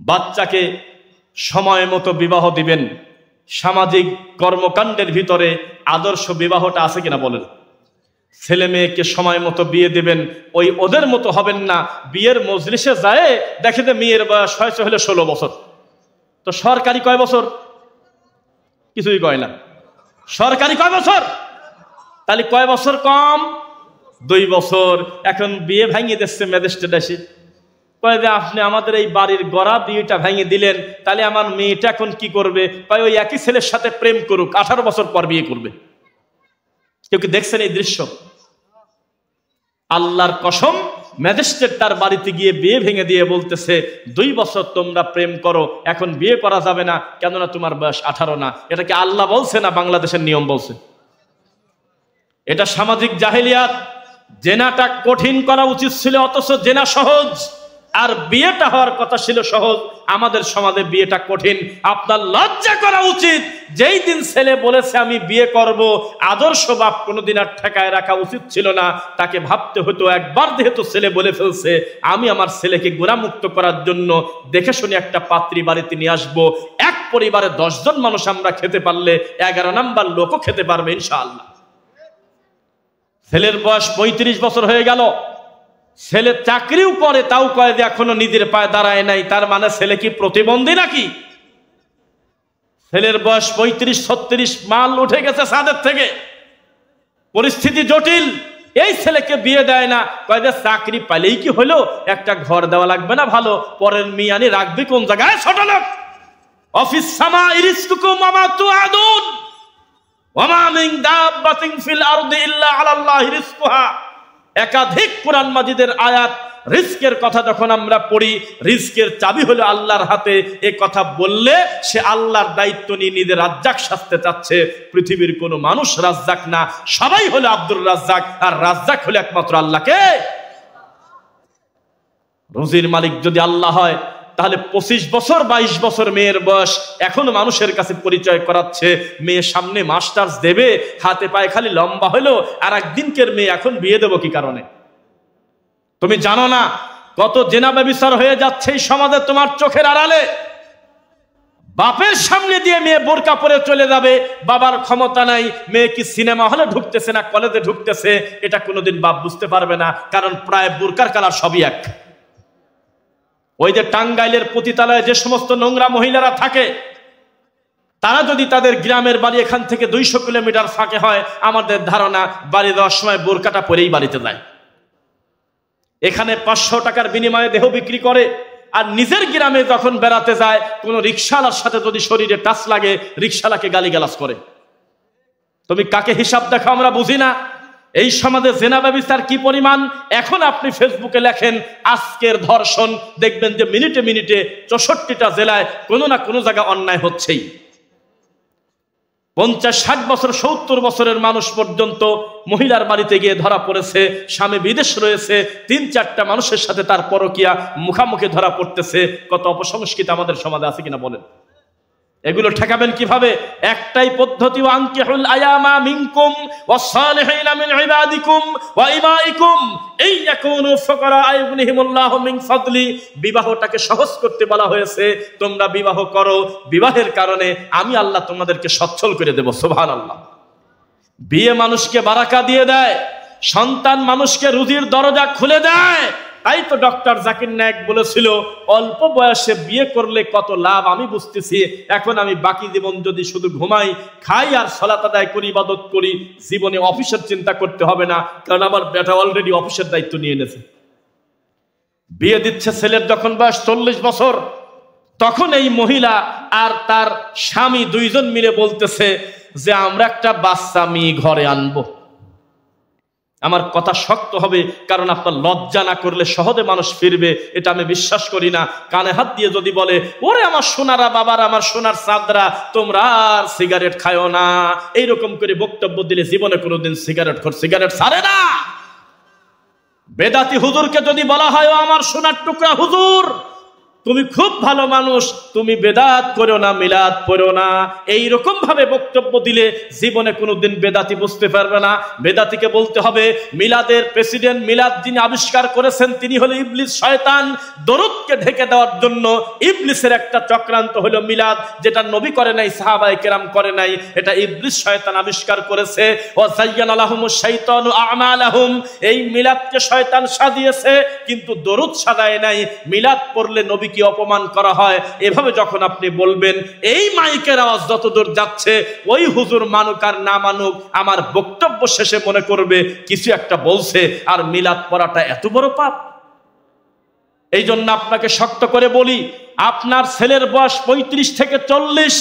বাচ্চাকে সময় মতো বিবাহ দিবেন। সামাজিক কর্মকাণ্ডের ভিতরে আদর্শ বিবাহটা আছে কিনা বলেন? ছেলে মেয়েকে সময় মতো বিয়ে দেবেন, ওই ওদের মতো হবেন না। বিয়ের মজলিসে যায় দেখে যে মেয়ের বয়স হয়েছে হলে 16 বছর। তো সরকারি কয় বছর? কিছুই কয় না। সরকারি কয় বছর? তাহলে কয় বছর কম? 2 বছর। এখন বিয়ে ভাঙিয়ে দিচ্ছে ম্যাজিস্ট্রেট এসে কয় যে আপনি আমাদের এই বাড়ির গড়া বিয়েটা ভেঙে দিলেন, তাহলে আমার মেয়েটা এখন কি করবে? কয় ওই একই ছেলের সাথে প্রেম করুক, 18 বছর পর বিয়ে করবে। কেউ কি দেখছেন এই দৃশ্য? আল্লাহর কসম, ম্যাজিস্ট্রেট তার বাড়িতে গিয়ে বিয়ে ভেঙে দিয়ে বলতেছে 2 বছর তোমরা প্রেম করো, এখন বিয়ে করা যাবে না, কেননা তোমার বয়স 18 না। এটা কি আল্লাহ বলছে না বাংলাদেশের নিয়ম বলছে? এটা সামাজিক জাহেলিয়াত। জেনাটা কঠিন করা উচিত ছিল, অথচ জেনা সহজ। আর বিয়েটা হওয়ার কথা ছিল সহজ। আমাদের সমাজে বিয়েটা কঠিন। আপনার লজ্জা করা উচিত। যেই দিন ছেলে বলেছে আমি বিয়ে করব, আদর্শ বাপ কোনোদিন আর ঠেকায় রাখা উচিত ছিল না। তাকে ভাবতে হতো, একবার যেহেতু ছেলে বলে ফেলছে, আমি আমার ছেলেকে গুণামুক্ত করার জন্য দেখে শুনে একটা পাত্রী বাড়িতে নিয়ে আসবো। এক পরিবারে 10 জন মানুষ আমরা খেতে পারলে 11 নাম্বার লোকও খেতে পারবে ইনশাআল্লাহ। ছেলের বয়স 35 বছর হয়ে গেল, ছেলে চাকরিও করে, তাও কয় যে এখনো নিজের পায়ে দাঁড়ায় নাই। তার মানে ছেলে কি প্রতিবন্ধী নাকি? ছেলের বয়স 35-36, মাল উঠে গেছে ছাদের থেকে, পরিস্থিতি জটিল। এই ছেলেকে বিয়ে দেয় না, কয় যে চাকরি পাইলেই কি হলো, একটা ঘর দেওয়া লাগবে না ভালো? পরের মিয়ানি রাখবি কোন জায়গায়? ছোট লোক। অফিস সামা ইরিসকুকুম ওয়া মা তুআদুন ওয়া মা মিন দাব্বাতিন ফিল আরদি ইল্লা আলাল্লাহি রিজকুহা। একাধিক কোরআন মাজিদের আয়াত রিস্কের কথা যখন আমরা পড়ি, রিস্কের চাবি হলো আল্লাহর হাতে, এ কথা বললে সে আল্লাহর দায়িত্ব নিয়ে নিজের রাজ্জাক সাজতে চাচ্ছে। পৃথিবীর কোনো মানুষ রাজ্জাক না, সবাই হলো আব্দুর রাজ্জাক, আর রাজ্জাক হলো একমাত্র আল্লাহকে। রুজির মালিক যদি আল্লাহ হয়, তাহলে 25 বছর 22 বছর মেয়ের বয়স, এখনো মানুষের কাছে পরিচয় করাচ্ছে মেয়ে সামনে মাস্টার্স দেবে, হাতে পায়ে খালি লম্বা হলো, আর একদিনকের মেয়ে এখন বিয়ে দেবো কি কারণে? তুমি জানো না কত জেনা ব্যভিচার হয়ে যাচ্ছে এই সমাজে তোমার চোখের আড়ালে? বাপের সামনে দিয়ে মেয়ে বোরকা পরে চলে যাবে, বাবার ক্ষমতা নাই, মেয়ে কি সিনেমা হলে ঢুকতেছে না কলেজে ঢুকতেছে এটা কোনোদিন বাপ বুঝতে পারবে না, কারণ প্রায় বোরকার কালার সবই এক। ওই যে টাঙ্গাইলের পতিতালয়ে যে সমস্ত নোংরা মহিলারা থাকে, তারা যদি তাদের গ্রামের বাড়ি এখান থেকে 200 কিলোমিটার ফাঁকে হয়, আমাদের ধারণা বাড়ি দেওয়ার সময় বোরকাটা পরেই বাড়িতে যায়। এখানে 500 টাকার বিনিময়ে দেহ বিক্রি করে, আর নিজের গ্রামে যখন বেড়াতে যায় কোনো রিকশাওয়ালার সাথে যদি শরীরে টাচ লাগে, রিকশাওয়ালাকে গালিগালাজ করে। তুমি কাকে হিসাব দেখো আমরা বুঝি না। এই সমাজে জেনা ব্যভিচার কি পরিমাণ! এখন আপনি ফেসবুকে লেখেন আজকের ধর্ষণ, দেখবেন যে মিনিটে মিনিটে 64টা জেলায় কোনো না কোনো জায়গায় অন্যায় হচ্ছেই। 50-60 বছর 70 বছরের মানুষ পর্যন্ত মহিলার বাড়িতে গিয়ে ধরা পড়েছে, স্বামী বিদেশ রয়েছে, 3-4টা মানুষের সাথে তার পরকিয়া মুখামুখি ধরা পড়তেছে। কত অপসংস্কৃতি আমাদের সমাজে আছে কিনা বলেন? এগুলো ঠেকাবেন কিভাবে? একটাই পদ্ধতি, ওয়ানকিহুল আয়ামা মিনকুম ওয়াসসালিহিনা মিন ইবাদিকুম ওয়া ইমাইকুম এই ইয়াকুনু ফুকারা আয়ুগনিহিমুল্লাহু মিন ফাদলি। বিবাহটাকে সহজ করতে বলা হয়েছে, তোমরা বিবাহ করো, বিবাহের কারণে আমি আল্লাহ তোমাদেরকে সচ্ছল করে দেব। সুবহানাল্লাহ। বিয়ে মানুষকে বারাকা দিয়ে দেয়, সন্তান মানুষকে রুজির দরজা খুলে দেয়। তাই তো ডক্টর জাকির নায়েক বলেছিল, অল্প বয়সে বিয়ে করলে কত লাভ আমি বুঝতেছি, এখন আমি বাকি জীবন যদি শুধু ঘুমাই, খাই আর সালাত আদায় করি, ইবাদত করি, জীবনে অফিসের চিন্তা করতে হবে না, কারণ আমার বেটা অলরেডি অফিসের দায়িত্ব নিয়ে নিয়েছে। বিয়ে দিচ্ছে ছেলের যখন বয়স 40 বছর, তখন এই মহিলা আর তার স্বামী দুইজন মিলে বলতেছে যে আমরা একটা বাচ্চা মেয়ে ঘরে আনবো। আমার কথা শক্ত হবে, কারণ আপনার লজ্জা না করলে সহজে মানুষ ফিরবে, এটা আমি বিশ্বাস করি না। কানে হাত দিয়ে যদি বলে, ওরে আমার সোনারা বাবার, আমার সোনার চাঁদরা, তোমরা আর সিগারেট খায়ও না, এইরকম করে বক্তব্য দিলে জীবনে কোনোদিন সিগারেট ছাড়ে না। বেদাতি হুজুরকে যদি বলা হয়, ও আমার সোনার টুকরা হুজুর, তুমি খুব ভালো মানুষ, তুমি বেদাত করো না, মিলাদ পড়ো না, এইরকম ভাবে বক্তব্য দিলে জীবনে কোনোদিন বেদাতি বুঝতে পারবে না। বেদাতিকে বলতে হবে, মিলাদের প্রেসিডেন্ট, মিলাদ যিনি আবিষ্কার করেছেন তিনি হলো ইবলিস, শয়তান। দরুদকে ঢেকে দেওয়ার জন্য ইবলিসের একটা চক্রান্ত হলো মিলাদ, যেটা নবী করে নাই, সাহাবায়ে কেরাম করে নাই, এটা ইবলিস শয়তান আবিষ্কার করেছে। ওয়া যায়্যানা লাহুমুশ শাইতানু আ'মালাহুম, এই মিলাদকে শয়তান সাজিয়েছে, কিন্তু দরুদ সাজায় নাই। মিলাদ পড়লে নবী কি অপমান করা হয়। এভাবে যখন আপনি বলবেন, এই মাইকের আওয়াজ যতদূর যাচ্ছে, ওই হুজুর মানুক আর না মানুক, আমার বক্তব্য শেষে মনে করবে কিছু একটা বলছে, আর মিলাদ পড়াটা এত বড় পাপ। এই জন্য আপনাকে শক্ত করে বলি, আপনার ছেলের বয়স 35 থেকে 40,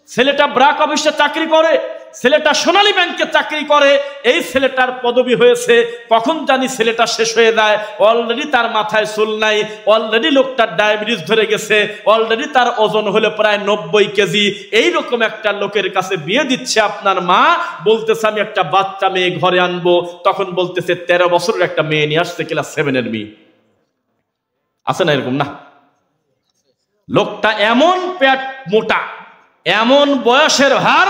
ছেলেটা ব্রাক অফিসে চাকরি করে, ছেলেটা সোনালী ব্যাংকে চাকরি করে, এই ছেলেটার পদবি হয়েছে, কখন জানি ছেলেটা শেষ হয়ে যায়, অলরেডি তার মাথায় চুল নাই, অলরেডি লোকটার ডায়াবেটিস ধরে গেছে, অলরেডি তার ওজন হলো প্রায় 90 কেজি। এইরকম একটা লোকের কাছে বিয়ে দিচ্ছে আপনার মা, বলতেছে আমি একটা বাচ্চা মেয়ে ঘরে আনবো, তখন বলতেছে 13 বছরের একটা মেয়ে নিয়ে আসছে, ক্লাস 7-এর মেয়ে। আছে না এরকম? না, লোকটা এমন পেট মোটা, এমন বয়সের হার,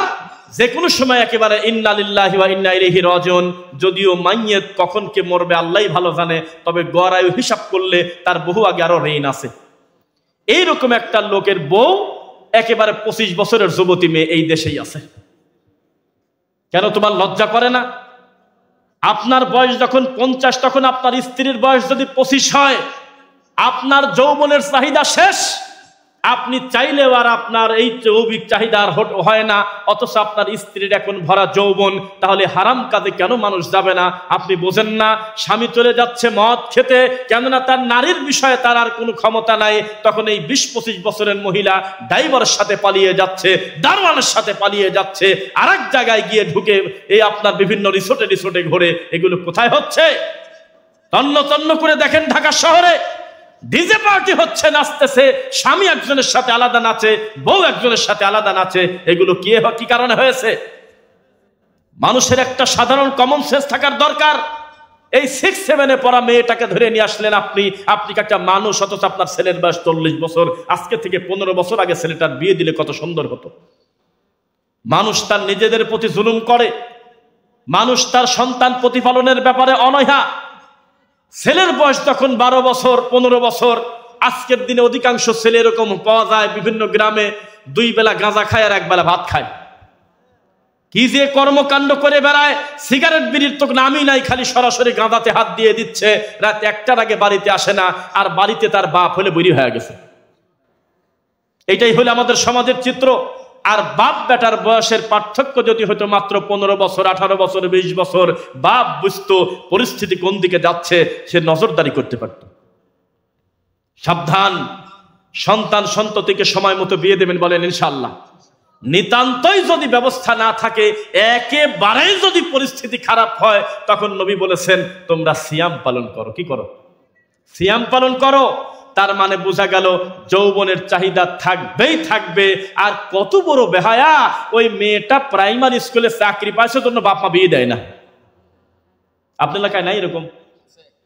যে কোনো সময় একেবারে ইন্না লিল্লাহি ওয়া ইন্না ইলাইহি রাজিউন। যদিও মাইয়েত কখন কে মরবে আল্লাহই ভালো জানে, তবে গড়ায়ু হিসাব করলে তার বহু আগে আরো রেইন আছে। এইরকম একটা লোকের বউ একেবারে 25 বছরের যুবতী মেয়ে এই দেশেই আছে। কেন তোমার লজ্জা করে না? আপনার বয়স যখন 50, তখন আপনার স্ত্রীর বয়স যদি 25 হয়, আপনার যৌবনের চাহিদা শেষ। আপনি চাইলেও আর আপনার এই যৌবিক চাহিদা আর হয় না, অথচ আপনার স্ত্রীর এখন ভরা যৌবন। তাহলে হারাম কাজে কেন মানুষ যাবে না? আপনি বোঝেন না? স্বামী চলে যাচ্ছে মদ খেতে, কেননা তার নারীর বিষয়ে তার আর কোনো ক্ষমতা নাই। তখন এই 20-25 বছরের মহিলা ড্রাইভারের সাথে পালিয়ে যাচ্ছে, দারোয়ানের সাথে পালিয়ে যাচ্ছে, আর এক জায়গায় গিয়ে ঢুকে এই আপনার বিভিন্ন রিসোর্টে ঘোরে। এগুলো কোথায় হচ্ছে? তন্ন তন্ন করে দেখেন ঢাকা শহরে ডিজে পার্টি হচ্ছে, নাচতেছে, স্বামী একজনের সাথে আলাদা নাচে, বউ একজনের সাথে আলাদা নাচে। এগুলো কি কারণে হয়েছে? মানুষের একটা সাধারণ কমন সেন্স থাকার দরকার। এই 6-7-এ পড়া মেয়েটাকে ধরে নিয়ে আসলেন আপনি কি একটা মানুষ? অথচ আপনার ছেলের বয়স 40 বছর। আজকে থেকে 15 বছর আগে ছেলেটার বিয়ে দিলে কত সুন্দর হতো। মানুষ তার নিজেদের প্রতি জুলুম করে, মানুষ তার সন্তান প্রতিপালনের ব্যাপারে অনয়া। ছেলের বয়স তখন 12 বছর 15 বছর। আজকের দিনে অধিকাংশ ছেলে এরকম পাওয়া যায় বিভিন্ন গ্রামে, 2 বেলা গাঁজা খায় আর 1 বেলা ভাত খায়। কি যে কর্মকাণ্ড করে বেড়ায়, সিগারেট বিড়ির তো নামই নাই, খালি সরাসরি গাঁজাতে হাত দিয়ে দিচ্ছে। রাত 1টার আগে বাড়িতে আসে না, আর বাড়িতে তার বাপ হলে বুড়ি হয়ে গেছে। এটাই হলো আমাদের সমাজের চিত্র। আর বাপ বেটার বয়সের পার্থক্য যদি হতো মাত্র 15 বছর, 18 বছর, 20 বছর, বাপ বুঝতো পরিস্থিতি কোন দিকে যাচ্ছে, সে নজরদারি করতে পারত। সাবধান, সন্তান সন্ততিকে সময় মতো বিয়ে দেবেন বলেন ইনশাআল্লাহ। নিতান্তই যদি ব্যবস্থা না থাকে, একেবারেই যদি পরিস্থিতি খারাপ হয়, তখন নবী বলেছেন তোমরা সিয়াম পালন করো। কি করো? সিয়াম পালন করো। তার মানে বোঝা গেল যৌবনের চাহিদা থাকবেই থাকবে। আর কত বড় বেহায়া, ওই মেয়েটা প্রাইমারি স্কুলে চাকরি পাইছে জন্য বাপ মা বিয়ে দেয় না। আপনার এলাকায় নাই এরকম?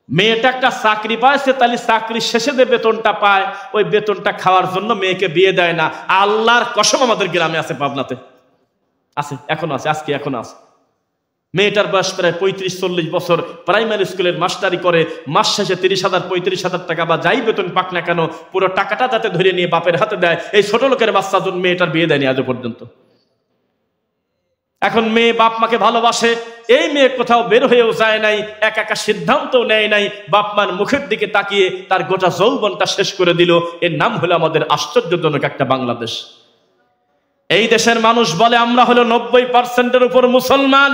মেয়েটা একটা চাকরি পাইছে, তাহলে চাকরি শেষে যে বেতনটা পায়, ওই বেতনটা খাওয়ার জন্য মেয়েকে বিয়ে দেয় না। আল্লাহর কসম আমাদের গ্রামে আছে, পাবনাতে আছে, এখনো আছে, আজকে এখনো আছে। মেয়েটার বয়স প্রায় 35-40 বছর, প্রাইমারি স্কুলের মাস্টারি করে, মাস শেষে 30,000-35,000 টাকা বা যাই বেতন পাক না কেন, পুরো টাকাটা যাতে ধরে নিয়ে বাপের হাতে দেয়। এই ছোট লোকের বাচ্চা জন মেয়েটার বিয়ে দেয়নি আজও পর্যন্ত। এখন মেয়ে বাপ মাকে ভালোবাসে, এই মেয়ে কোথাও বের হয়েও যায় নাই, একা সিদ্ধান্তও নেয় নাই, বাপ মার মুখের দিকে তাকিয়ে তার গোটা যৌবনটা শেষ করে দিল। এর নাম হলো আমাদের আশ্চর্যজনক একটা বাংলাদেশ। এই দেশের মানুষ বলে আমরা হলো 90%-এর উপর মুসলমান,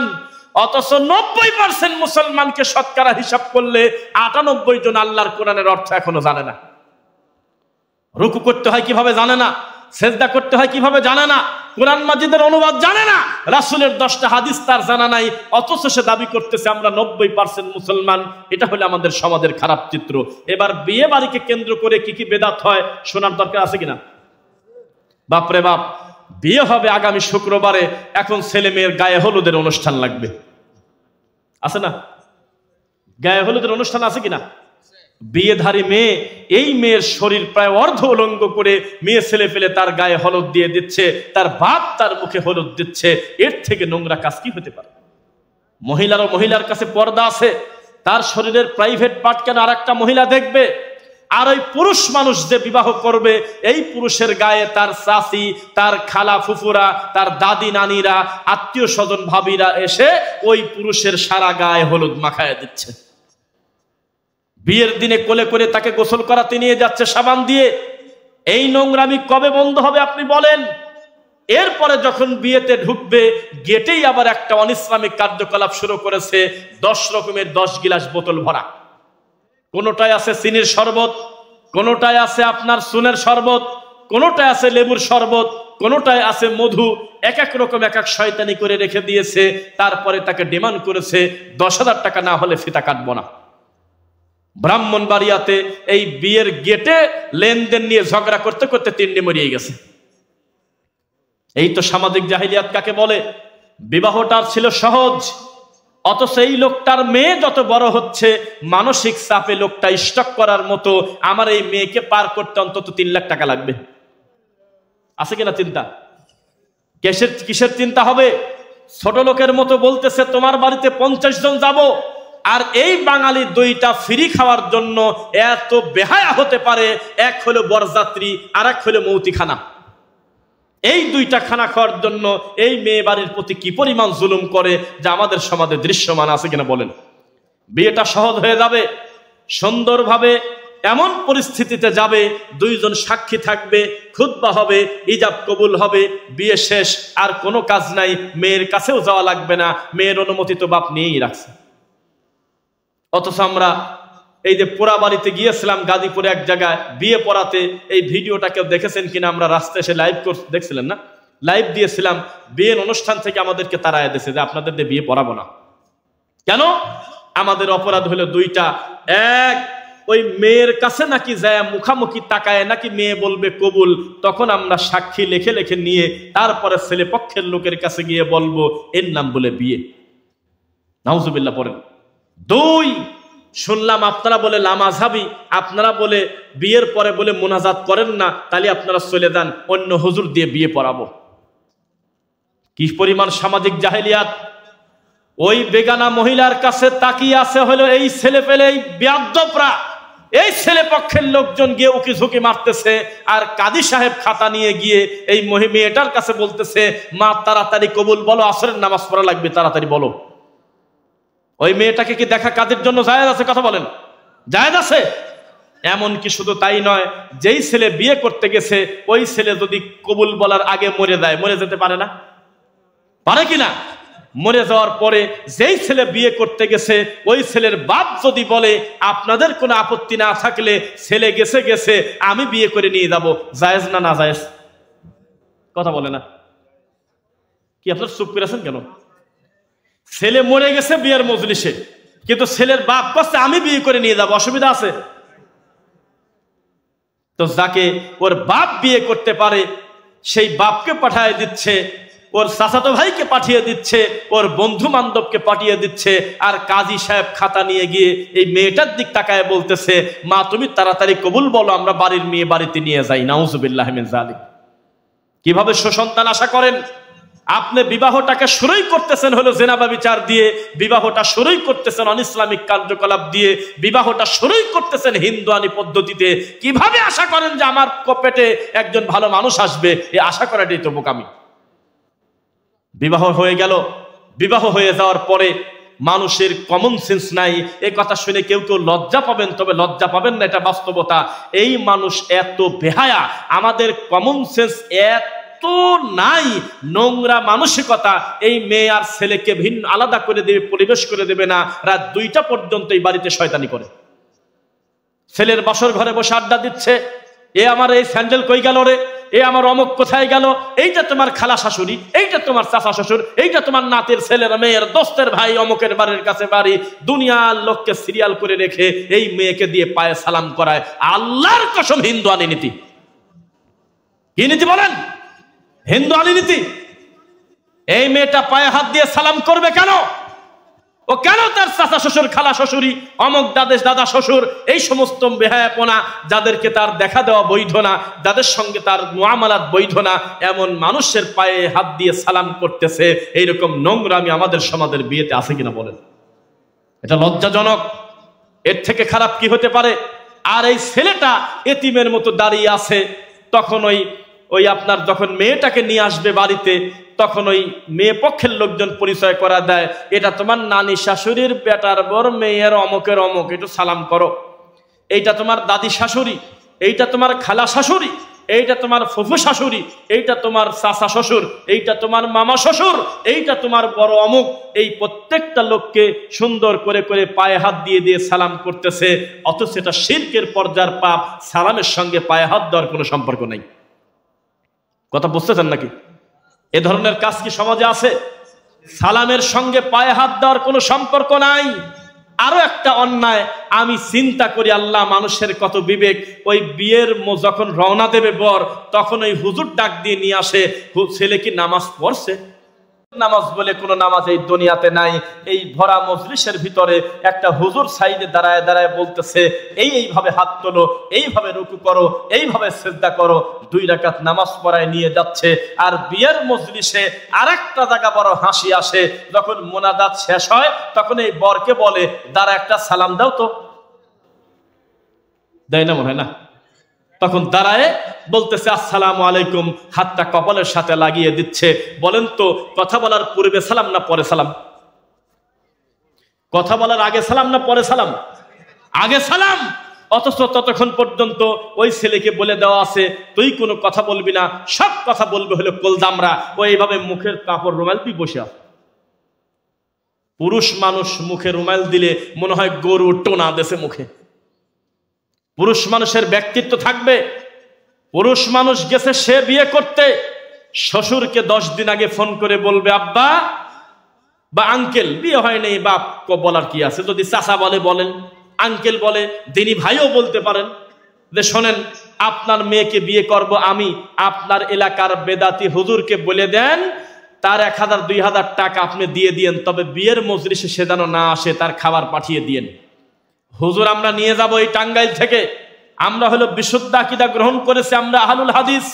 অথচ 90% মুসলমানকে শতকরা হিসাব করলে 98 জন আল্লাহর কোরআনের অর্থ এখনো জানে না। রুকু করতে হয় কিভাবে জানে না, সেজদা করতে হয় কিভাবে জানে না, কোরআন মাজিদের অনুবাদ জানে না, রাসূলের 10টা হাদিস তার জানা নাই, অথচ সে দাবি করতেছে আমরা 90% মুসলমান। এটা হলো আমাদের সমাজের খারাপ চিত্র। এবার বিয়ে বাড়িকে কেন্দ্র করে কি বেদাত হয় শোনার দরকার আছে কিনা? বাপরে বাপ, বিয়ে হবে আগামী শুক্রবারে, এখন ছেলে মেয়ের গায়ে হলুদের অনুষ্ঠান লাগবে, আছে না? গায়ে হলুদের অনুষ্ঠান আছে কিনা? বিয়েধারী মেয়ে, এই মেয়ের শরীর প্রায় অর্ধ উলঙ্গ করে মেয়ে ছেলে ফেলে তার গায়ে হলুদ দিয়ে দিচ্ছে, তার বাপ তার মুখে হলুদ দিচ্ছে। এর থেকে নোংরা কাজ কি হতে পারে? মহিলার কাছে পর্দা আছে, তার শরীরের প্রাইভেট পার্ট কেন আর একটা মহিলা দেখবে? আর ওই পুরুষ মানুষ যে বিবাহ করবে, এই পুরুষের গায়ে তার চাচি, তার খালা ফুফুরা, তার দাদি নানিরা, আত্মীয় স্বজন ভাবিরা এসে ওই পুরুষের সারা গায়ে হলুদ মাখায় দিচ্ছে। বিয়ের দিনে কোলে করে তাকে গোসল করাতে নিয়ে যাচ্ছে সাবান দিয়ে। এই নোংরামি কবে বন্ধ হবে আপনি বলেন? এরপরে যখন বিয়েতে ঢুকবে, গেটেই আবার একটা অনিসলামিক কার্যকলাপ শুরু করেছে। 10 রকমের 10 গিলাস বোতল ভরা, কোনোটায় আছে চিনির শরবত, কোনোটায় আছে আপনার সুনের শরবত, কোনোটায় আছে লেবুর শরবত, কোনোটায় আছে মধু, এক এক রকম এক এক শয়তানি করে রেখে দিয়েছে। তারপরে তাকে ডিমান্ড করেছে 10,000 টাকা না হলে ফিতা কাটবো না। ব্রাহ্মণবাড়িয়াতে এই বিয়ের গেটে লেনদেন নিয়ে ঝগড়া করতে করতে 3 মরিয়ে গেছে। এই তো সামাজিক জাহিলিয়াত কাকে বলে। বিবাহটা ছিল সহজ, অথচ এই লোকটার মেয়ে যত বড় হচ্ছে, মানসিক চাপে লোকটা স্টক করার মতো, আমার এই মেয়েকে পার করতে অন্তত 3 লাখ টাকা লাগবে। আছে কিনা চিন্তা? কিসের চিন্তা হবে? ছোট লোকের মতো বলতেছে তোমার বাড়িতে 50 জন যাব, আর এই বাঙালি 2টা ফ্রি খাওয়ার জন্য এত বেহায়া হতে পারে। এক হলো বরযাত্রী, আর এক হলো মৌতিখানা। এই 2টা খানা খাওয়ার জন্য এই মেয়ে বাড়ির প্রতি কি পরিমাণ জুলুম করে, যা আমাদের সমাজে দৃশ্যমান আছে কিনা বলেন? বিয়েটা সহজ হয়ে যাবে, সুন্দরভাবে এমন পরিস্থিতিতে যাবে, 2 জন সাক্ষী থাকবে, খুতবা হবে, ইজাব কবুল হবে, বিয়ে শেষ, আর কোনো কাজ নাই, মেয়ের কাছেও যাওয়া লাগবে না, মেয়ের অনুমতি তো বাপ নিয়েই রাখছে। অথচ আমরা এই যে পোড়া বাড়িতে গিয়েছিলাম গাজীপুরে এক জায়গায় বিয়ে পড়াতে, এই ভিডিওটা কেউ দেখেছেন কিনা? আমরা রাস্তায় এসে লাইভ দেখছিলেন না, লাইভ দিয়েছিলাম। বিয়ের অনুষ্ঠান থেকে আমাদেরকে তাড়ায় দিয়েছে যে আপনাদের দিয়ে বিয়ে পড়াবো না। কেন? আমাদের অপরাধ হলো দুইটা। এক, ওই মেয়ের কাছে নাকি যায় মুখামুখি তাকায় নাকি মেয়ে বলবে কবুল, তখন আমরা সাক্ষী লেখে লেখে নিয়ে তারপরে ছেলে পক্ষের লোকের কাছে গিয়ে বলবো এর নাম বলে বিয়ে। নাউজুবিল্লাহ পড়েন। দুই, শুনলাম আপনারা বলে লামাযহাবী, আপনারা বলে বিয়ের পরে বলে মুনাজাত করেন না, তাহলে আপনারা চলে যান, অন্য হুজুর দিয়ে বিয়ে পড়াবো। কি পরিমাণ সামাজিক জাহেলিয়াত! ওই বেগানা মহিলার কাছে তাকিয়ে আছে হলো এই ছেলে পেলে, এই বেয়াদবরা, এই ছেলে পক্ষের লোকজন গিয়ে উকি ঝুঁকি মারতেছে, আর কাজী সাহেব খাতা নিয়ে গিয়ে এই মেয়েটার কাছে বলতেছে মা তাড়াতাড়ি কবুল বলো, আসরের নামাজ পড়া লাগবে, তাড়াতাড়ি বলো। ওই মেয়েটাকে কি দেখা কাজের জন্য জায়েজ আছে? কথা বলেন, জায়েজ আছে? এমনকি শুধু তাই নয়, যেই ছেলে বিয়ে করতে গেছে ওই ছেলে যদি কবুল বলার আগে মরে যায়, মরে যেতে পারে না? পারে কিনা? মরে যাওয়ার পরে যেই ছেলে বিয়ে করতে গেছে ওই ছেলের বাপ যদি বলে আপনাদের কোনো আপত্তি না থাকলে ছেলে গেছে গেছে, আমি বিয়ে করে নিয়ে যাব, জায়েজ না না জায়েজ? কথা বলে না। কি আপনার চুপ করে আছেন কেন? ছেলে মরে গেছে বিয়ের মজলিসে, কিন্তু ছেলের বাপ বলছে আমি বিয়ে করে নিয়ে যাব, অসুবিধা আছে? তো যাকে ওর বাপ বিয়ে করতে পারে সেই বাপকে পাঠিয়ে দিচ্ছে, ওর চাচাতো ভাইকে পাঠিয়ে দিচ্ছে, ওর বন্ধু বান্ধবকে পাঠিয়ে দিচ্ছে, আর কাজী সাহেব খাতা নিয়ে গিয়ে এই মেয়েটার দিক তাকায় বলতেছে মা তুমি তাড়াতাড়ি কবুল বলো, আমরা বাড়ির মেয়ে বাড়িতে নিয়ে যাই। নাউজুবিল্লাহ মিন যালিক। কিভাবে সুসন্তান আশা করেন? আপনি বিবাহটাকে শুরুই করতেছেন হলো জেনা ব্যভিচার দিয়ে, বিবাহটা শুরুই করতেছেন অনিসলামিক কার্যকলাপ দিয়ে, বিবাহটা শুরুই করতেছেন হিন্দুয়ানি পদ্ধতিতে। কিভাবে আশা করেন যে আমার পেটে একজন ভালো মানুষ আসবে? এই আশা করাটাই তো বোকামি। বিবাহ হয়ে গেল, বিবাহ হয়ে যাওয়ার পরে মানুষের কমন সেন্স নাই। এই কথা শুনে কেউ কেউ লজ্জা পাবেন, তবে লজ্জা পাবেন না, এটা বাস্তবতা। এই মানুষ এত বেহায়া, আমাদের কমন সেন্স এত নাই, নোংরা মানসিকতা। এই মেয়ে আর ছেলেকে ভিন্ন আলাদা করে দেবে, পরিবেশ করে দেবে না, রাত 2টা পর্যন্ত এই বাড়িতে শয়তানি করে। ছেলের বাসর ঘরে বসে আড্ডা দিচ্ছে, এ আমার এই স্যান্ডেল কই গেল রে, এ আমার অমুক কোথায় গেল, এইটা তোমার খালা শাশুড়ি, এইটা তোমার চাচা শ্বশুর, এইটা তোমার নাতের ছেলের মেয়ের দোস্তের ভাই অমুকের বাড়ির কাছে বাড়ি। দুনিয়ার লোককে সিরিয়াল করে রেখে এই মেয়েকে দিয়ে পায়ে সালাম করায়। আল্লাহর কসম হিন্দুয়ানি নীতি। কি নীতি বলেন? হিন্দুয়ানি নীতি। এই মেয়েটা পায়ে হাত দিয়ে সালাম করবে কেন? ও কেন তার চাচা শ্বশুর, খালা শ্বশুরি, অমক দাদেশ দাদা শ্বশুর, এই সমস্ত বেহায়াপনা, যাদেরকে তার দেখা দেওয়া বৈধ না, যাদের সঙ্গে তার মুআমালাত বৈধ না, এমন মানুষের পায়ে হাত দিয়ে সালাম করতেছে। এইরকম নোংরামি আমাদের সমাজের বিয়েতে আছে কিনা বলেন? এটা লজ্জাজনক। এর থেকে খারাপ কি হতে পারে? আর এই ছেলেটা এতিমের মতো দাঁড়িয়ে আছে, তখন ওই আপনার যখন মেয়েটাকে নিয়ে আসবে বাড়িতে, তখন ওই মেয়ে পক্ষের লোকজন পরিচয় করা দেয়, এটা তোমার নানি শাশুড়ির বেটার বর মেয়ের অমকের অমক, একটু সালাম করো। এইটা তোমার দাদি শাশুড়ি, এইটা তোমার খালা শাশুড়ি, এইটা তোমার ফুফু শাশুড়ি, এইটা তোমার চাচা শ্বশুর, এইটা তোমার মামা শ্বশুর, এইটা তোমার বড় অমুক। এই প্রত্যেকটা লোককে সুন্দর করে করে পায়ে হাত দিয়ে দিয়ে সালাম করতেছে, অথচ এটা শিরকের পর্যায়ের পাপ। সালামের সঙ্গে পায়ে হাত দেওয়ার কোনো সম্পর্ক নেই। কথা বুঝতেছেন নাকি? এ ধরনের কাজ কি সমাজে আছে? সালামের সঙ্গে পায়ে হাত দেওয়ার কোনো সম্পর্ক নাই। আরো একটা অন্যায় আমি চিন্তা করি, আল্লাহ মানুষের কত বিবেক। ওই বিয়ের যখন রওনা দেবে বর, তখন ওই হুজুর ডাক দিয়ে নিয়ে আসে, ছেলে কি নামাজ পড়ছে? নামাজ বলে কোনো নামাজ এই দুনিয়াতে নাই। এই ভরা মজলিসের ভিতরে একটা হুজুর সাইডে দাঁড়ায় দাঁড়ায় বলতেছে এইভাবে হাত তোলো, এইভাবে রুকু করো, এইভাবে সিজদা করো। 2 রাকাত নামাজ পড়ায় নিয়ে যাচ্ছে। আর বিয়ের মজলিসে আরেকটা জায়গা বড় হাসি আসে, যখন মোনাজাত শেষ হয় তখন এই বরকে বলে দাঁড়া একটা সালাম দাও তো। দেয় না মনে হয় না? তখন দাঁড়ায় বলতেছে আসসালামু আলাইকুম, হাতটা কপালের সাথে লাগিয়ে দিচ্ছে। বলেন তো, কথা বলার পূর্বে সালাম না পরে সালাম? কথা বলার আগে সালাম না পরে সালাম? আগে সালাম। অথচ ততক্ষণ পর্যন্ত ওই ছেলেকে বলে দেওয়া আছে তুই কোনো কথা বলবি না, সব কথা বলবে হলো কোলদামরা। ও এইভাবে মুখের কাপড় রুমাল দিয়ে বসে আছে। পুরুষ মানুষ মুখে রুমাল দিলে মনে হয় গরু টোনা দেশে মুখে। পুরুষ মানুষের ব্যক্তিত্ব থাকবে। পুরুষ মানুষ গেছে সে বিয়ে করতে, শ্বশুরকে 10 দিন আগে ফোন করে বলবে আব্বা বা আঙ্কেল, বিয়ে হয় নাই বাপ বলার কি আছে, যদি চাচা বলে বলেন, আঙ্কেল বলে, দিনী ভাইও বলতে পারেন যে শোনেন আপনার মেয়েকে বিয়ে করব আমি, আপনার এলাকার বেদাতি হুজুরকে বলে দেন তার 1000-2000 টাকা আপনি দিয়ে দিয়েন, তবে বিয়ের মজলিসে সে যেন না আসে, তার খাবার পাঠিয়ে দিয়েন। হুজুর আমরা নিয়ে যাব এই টাঙ্গাইল থেকে, আমরা হলো বিশুদ্ধ আকীদা গ্রহণ করেছি, আমরা আহলুল হাদিস,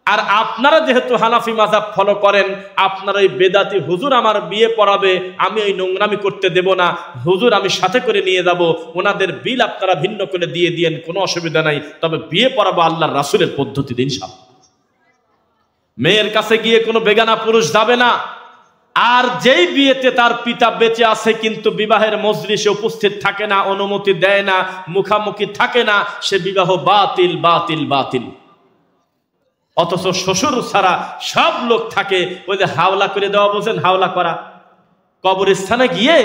আর আপনারা যেহেতু হানাফি মাযহাব ফলো করেন, আপনার ওই বেদাতি হুজুর আমার বিয়ে পড়াবে, আমি ওই নোংরামি করতে দেব না, হুজুর আমি সাথে করে নিয়ে যাব, ওনাদের বিল আপনারা ভিন্ন করে দিয়ে দিয়েন, কোনো অসুবিধা নাই, তবে বিয়ে পড়াবো আল্লাহর রাসূলের পদ্ধতিতে ইনশাআল্লাহ। মেয়ের কাছে গিয়ে কোনো বেগানা পুরুষ যাবে না। আর যেই বিয়েতে তার পিতা বেঁচে আছে কিন্তু বিবাহের মজলিসে উপস্থিত থাকে না, অনুমতি দেয় না, মুখামুখি থাকে না, সে বিবাহ বাতিল বাতিল বাতিল। অথচ শ্বশুর ছাড়া সব লোক থাকে, ওই যে হাওলা করে দেওয়া, বোঝেন হাওলা করা, কবরস্থানে গিয়ে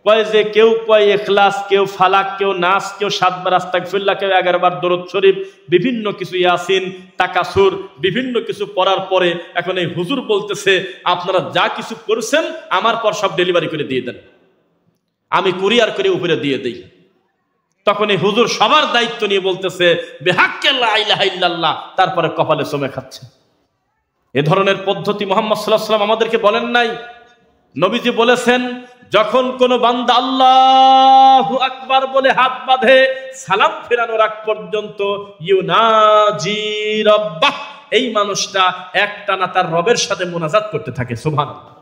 কয় যে কেউ কয় ইখলাস, কেউ ফালাক, কেউ নাস, কেউ 7 বার আস্তাগফিরুল্লাহ, কেউ 11 বার দরুদ শরীফ, বিভিন্ন কিছু ইয়াসিন, তাকাসুর, বিভিন্ন কিছু পড়ার পরে এখন এই হুজুর বলতেছে আপনারা যা কিছু করছেন আমার পর সব ডেলিভারি করে দিয়ে দেন, আমি কুরিয়ার করে উপরে দিয়ে দেই। তখন এই হুজুর সবার দায়িত্ব নিয়ে বলতেছে বিহাক্কে লা ইলাহা ইল্লাল্লাহ, তারপরে কপালে চুমে খাচ্ছে। এ ধরনের পদ্ধতি মুহাম্মদ সাল্লাল্লাহু আলাইহি ওয়াসাল্লাম আমাদেরকে বলেন নাই। নবীজি বলেছেন যখন কোন বান্দা আল্লাহু আকবার বলে হাত বাঁধে সালাম ফেরানোর আগ পর্যন্ত ইউনাজি রাব্বাহ, এই মানুষটা একটানা তার রবের সাথে মুনাজাত করতে থাকে। সুবহানাল্লাহ।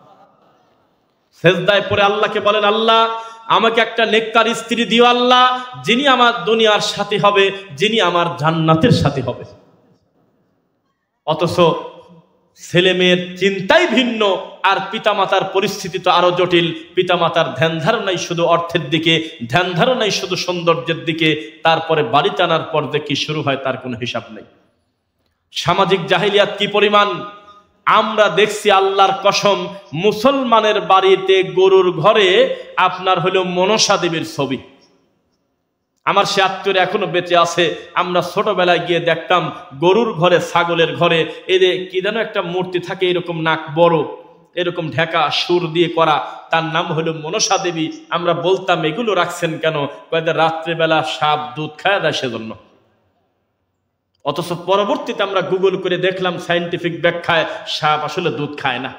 সেজদায় পড়ে আল্লাহকে বলেন আল্লাহ আমাকে একটা নেককার স্ত্রী দিও আল্লাহ, যিনি আমার দুনিয়ার সাথী হবে, যিনি আমার জান্নাতের সাথী হবে। অথচ ছেলে মেয়ের চিন্তাই ভিন্ন, আর পিতামাতার পরিস্থিতি তো আরো জটিল। পিতামাতার ধ্যান ধারণাই শুধু অর্থের দিকে, ধ্যান ধারণাই শুধু সৌন্দর্যের দিকে, তারপরে বাড়িতে আনার পর যে কি শুরু হয় তার কোনো হিসাব নেই। সামাজিক জাহিলিয়াত কি পরিমাণ আমরা দেখছি, আল্লাহর কসম, মুসলমানের বাড়িতে গরুর ঘরে আপনার হলো মনসা দেবীর ছবি। আমার সে আত্মীয় এখনো বেঁচে আছে, আমরা ছোটবেলায় গিয়ে দেখতাম গরুর ঘরে, ছাগলের ঘরে এদের কি যেন একটা মূর্তি থাকে, এরকম নাক বড়, এরকম ঢেকা সুর দিয়ে করা, তার নাম হলো মনসা দেবী। আমরা বলতাম এগুলো রাখছেন কেন? কয়েকটা রাত্রেবেলা সাপ দুধ খায় দেয় সেজন্য। অথচ পরবর্তীতে আমরা গুগল করে দেখলাম সায়েন্টিফিক ব্যাখ্যায় সাপ আসলে দুধ খায় না।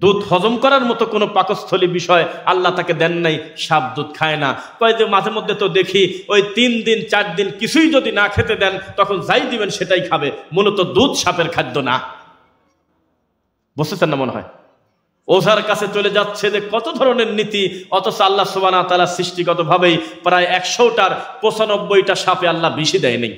দুধ হজম করার মতো কোনো পাকস্থলী বিষয় আল্লাহ তাকে দেন নাই, সাপ দুধ খায় না। কয় যে মাঝে মধ্যে তো দেখি ওই 3 দিন 4 দিন কিছুই যদি না খেতে দেন তখন যাই দিবেন সেটাই খাবে, মূলত দুধ সাপের খাদ্য না। বুঝতেছেন না মনে হয়? ওঝার কাছে চলে যাচ্ছে যে কত ধরনের নীতি, অথচ আল্লাহ সুবহানাহু ওয়া তাআলা সৃষ্টিগতভাবেই প্রায় 100টার 95টা সাপে আল্লাহ বিষই দেয় নেই।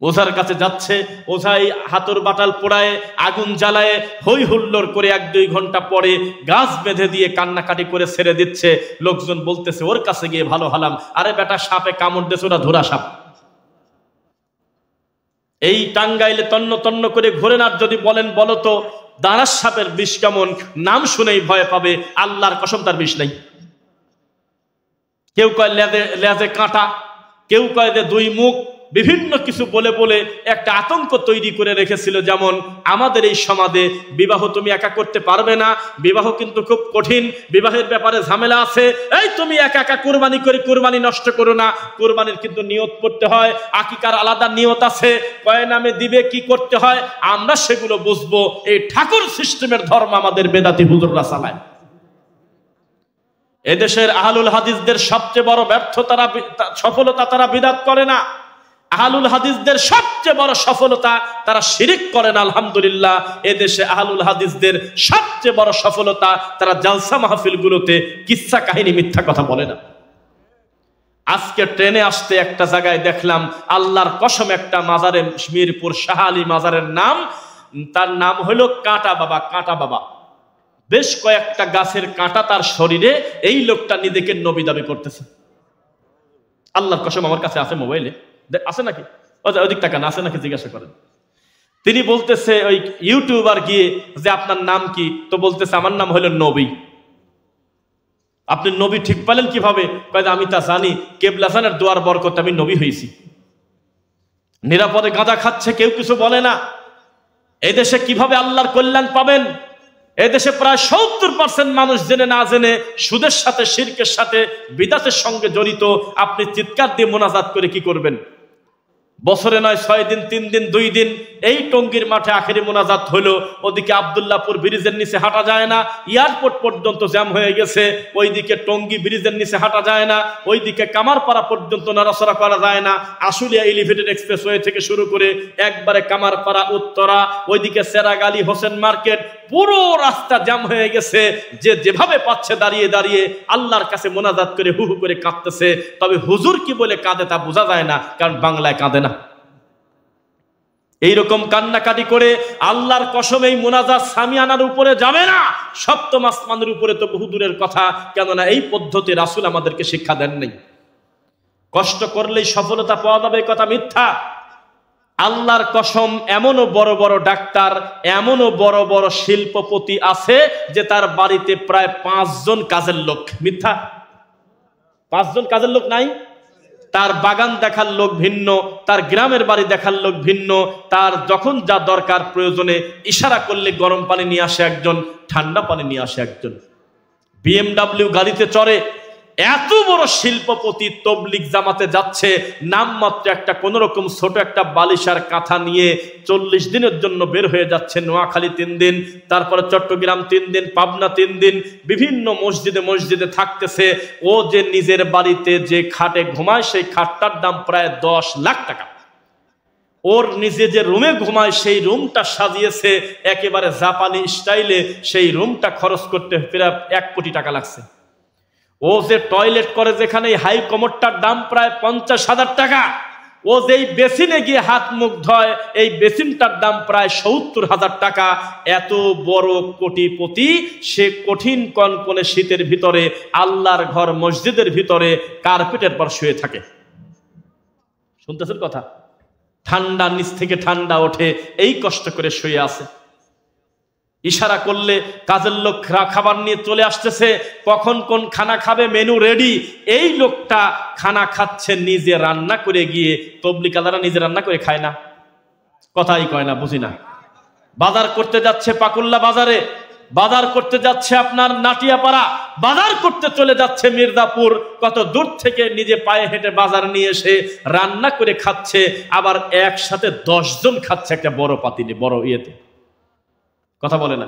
ওঝার কাছে যাচ্ছে, ওঝাই হাতুর বাটাল পোড়ায়, আগুন জ্বালায়, হই হুল্লোড় করে 1-2 ঘন্টা পরে গাছ বেঁধে দিয়ে কান্নাকাটি করে ছেড়ে দিচ্ছে। লোকজন বলতেছে ওর কাছে গিয়ে ভালো হলাম, আরে বেটা সাপে কামড় দিয়েছে, ওরা ধরা সাপ। এই টাঙ্গাইলে তন্ন তন্ন করে ঘোরেন, আর যদি বলেন বলো তো দাঁড়াস সাপের বিষ কেমন, নাম শুনেই ভয় পাবে। আল্লাহর কসম তার বিষ নাই। কেউ কয় লেজে কাঁটা, কেউ কয় যে 2 মুখ, বিভিন্ন কিছু বলে বলে একটা আতঙ্ক তৈরি করে রেখেছিল। যেমন আমাদের এই সমাজে বিবাহ তুমি একা করতে পারবে না, বিবাহ কিন্তু খুব কঠিন, বিবাহের ব্যাপারে ঝামেলা আছে, এই তুমি একা একা কোরবানি করে কোরবানি নষ্ট করো না, কোরবানির কিন্তু নিয়ত করতে হয়, আকিকার আলাদা নিয়ত আছে, কয় নামে দিবে, কি করতে হয় আমরা সেগুলো বুঝবো। এই ঠাকুর সিস্টেমের ধর্ম আমাদের বেদাতি হুজুররা চালায়। এদেশের আহলুল হাদিসদের সবচেয়ে বড় ব্যর্থতা, সফলতা তারা বিদআত করে না। আহলুল হাদিসদের সবচেয়ে বড় সফলতা তারা শিরিক করে না। আলহামদুলিল্লাহ, এদেশে আহলুল হাদিসদের সবচেয়ে বড় সফলতা তারা জালসা মাহফিলগুলোতে কিচ্ছা কাহিনী, মিথ্যা কথা বলে না। আজকে ট্রেনে আসতে একটা জায়গায় দেখলাম, আল্লাহর কসম, একটা মাজারে, মিরপুর শাহ আলী মাজারের নাম, তার নাম হলো কাঁটা বাবা। কাঁটা বাবা, বেশ কয়েকটা গাছের কাঁটা তার শরীরে, এই লোকটা নিজেকে নবী দাবি করতেছে। আল্লাহর কসম, আমার কাছে আছে, মোবাইলে আছে নাকি, ওদিক টাকা না আছে নাকি জিজ্ঞাসা করেন। তিনি বলতেছে ওই ইউটিউবার গিয়ে যে আপনার নাম কি, তো বলতেছে আমার নাম হলো নবী। আপনি নবী ঠিক পেলেন কিভাবে? কয় আমি তা জানি, কেবলাসানের দোয়ার বরকতে আমি নবী হয়েছি। নিরাপদে গাঁজা খাচ্ছে, কেউ কিছু বলে না। এই দেশে কিভাবে আল্লাহর কল্যাণ পাবেন? এদেশে প্রায় 70% মানুষ জেনে না জেনে সুদের সাথে, শিরকের সাথে, বিদআতের সঙ্গে জড়িত। আপনি চিৎকার দিয়ে মোনাজাত করে কি করবেন? বছরে নয় 6 দিন, 3 দিন, 2 দিন এই টঙ্গীর মাঠে আখেরি মোনাজাত হলো। ওদিকে আব্দুল্লাহপুর ব্রিজের নিচে হাঁটা যায় না, এয়ারপোর্ট পর্যন্ত জ্যাম হয়ে গেছে। ওইদিকে টঙ্গী ব্রিজের নিচে হাঁটা যায় না, ওইদিকে কামারপাড়া পর্যন্ত নড়াচড়া করা যায় না। আশুলিয়া এলিভেটেড এক্সপ্রেসওয়ে থেকে শুরু করে একবারে কামারপাড়া, উত্তরা, ওইদিকে সেরাগালি, হোসেন মার্কেট, পুরো রাস্তা জ্যাম হয়ে গেছে। যে যেভাবে পাচ্ছে দাঁড়িয়ে দাঁড়িয়ে আল্লাহর কাছে মোনাজাত করে হু হু করে কাঁদতেছে। তবে হুজুর কি বলে কাঁদে তা বোঝা যায় না, কারণ বাংলায় কাঁদে না। এইরকম কান্নাকাটি করে আল্লাহর কসম এই মোনাজাত সামিয়ানার উপরে যাবে না, সপ্তম আসমানের উপরে তো বহু দূরের কথা। কেননা এই পদ্ধতি রাসূল আমাদেরকে শিক্ষা দেন নাই। কষ্ট করলেই সফলতা পাওয়া যাবে কথা মিথ্যা। আল্লাহর কসম, এমনও বড় বড় ডাক্তার, এমনও বড় বড় শিল্পপতি আছে যে তার বাড়িতে প্রায় 5 জন কাজের লোক। মিথ্যা? 5 জন কাজের লোক নাই? তার বাগান দেখার লোক ভিন্ন, তার গ্রামের বাড়ি দেখার লোক ভিন্ন। তার যখন যা দরকার প্রয়োজনে ইশারা করলে গরম পানি নিয়ে আসে একজন, ঠান্ডা পানি নিয়ে আসে একজন। BMW গাড়িতে চড়ে। এত বড় শিল্পপতি তবলিগ জামাতে যাচ্ছে, নামমাত্র একটা কোনোরকম ছোট একটা বালিশার কাঁথা নিয়ে 40 দিনের জন্য বের হয়ে যাচ্ছে। নোয়াখালী 3 দিন, তারপরে চট্টগ্রাম 3 দিন, পাবনা 3 দিন, বিভিন্ন মসজিদে মসজিদে থাকতেছে। ও যে নিজের বাড়িতে যে খাটে ঘুমায়, সেই খাটটার দাম প্রায় 10 লাখ টাকা। ওর নিজে যে রুমে ঘুমায়, সেই রুমটা সাজিয়েছে একেবারে জাপানি স্টাইলে। সেই রুমটা খরচ করতে প্রায় 1 কোটি টাকা লাগছে। ও যে টয়লেট করে যেখানে, হাই কমোডটার দাম প্রায় 50,000 টাকা। ও যেই বেসিনে গিয়ে হাত মুখ ধয়, এই বেসিনটার দাম প্রায় 70,000 টাকা। এত বড় কোটিপতি সে কঠিন কনকনে শীতের ভিতরে আল্লাহর ঘর মসজিদের ভিতরে কার্পেটের পর শুয়ে থাকে। শুনতেছেন কথা? ঠান্ডা, নিচ থেকে ঠান্ডা ওঠে, এই কষ্ট করে শুয়ে আছে। ইশারা করলে কাজের লোক খাবার নিয়ে চলে আসতেছে। কখন কোন খানা খাবে, মেনু রেডি। এই লোকটা খানা খাচ্ছে নিজে রান্না করে গিয়ে। তবলিগালারা নিজে রান্না করে খায় না, কথাই কয় না, বুঝি না। বাজার করতে যাচ্ছে পাকুল্লা বাজারে, বাজার করতে যাচ্ছে আপনার নাটিয়াপাড়া, বাজার করতে চলে যাচ্ছে মির্জাপুর। কত দূর থেকে নিজে পায়ে হেঁটে বাজার নিয়ে এসে রান্না করে খাচ্ছে। আবার একসাথে 10 জন খাচ্ছে একটা বড় পাতিলে, বড় ইয়েতে। কথা বলে না।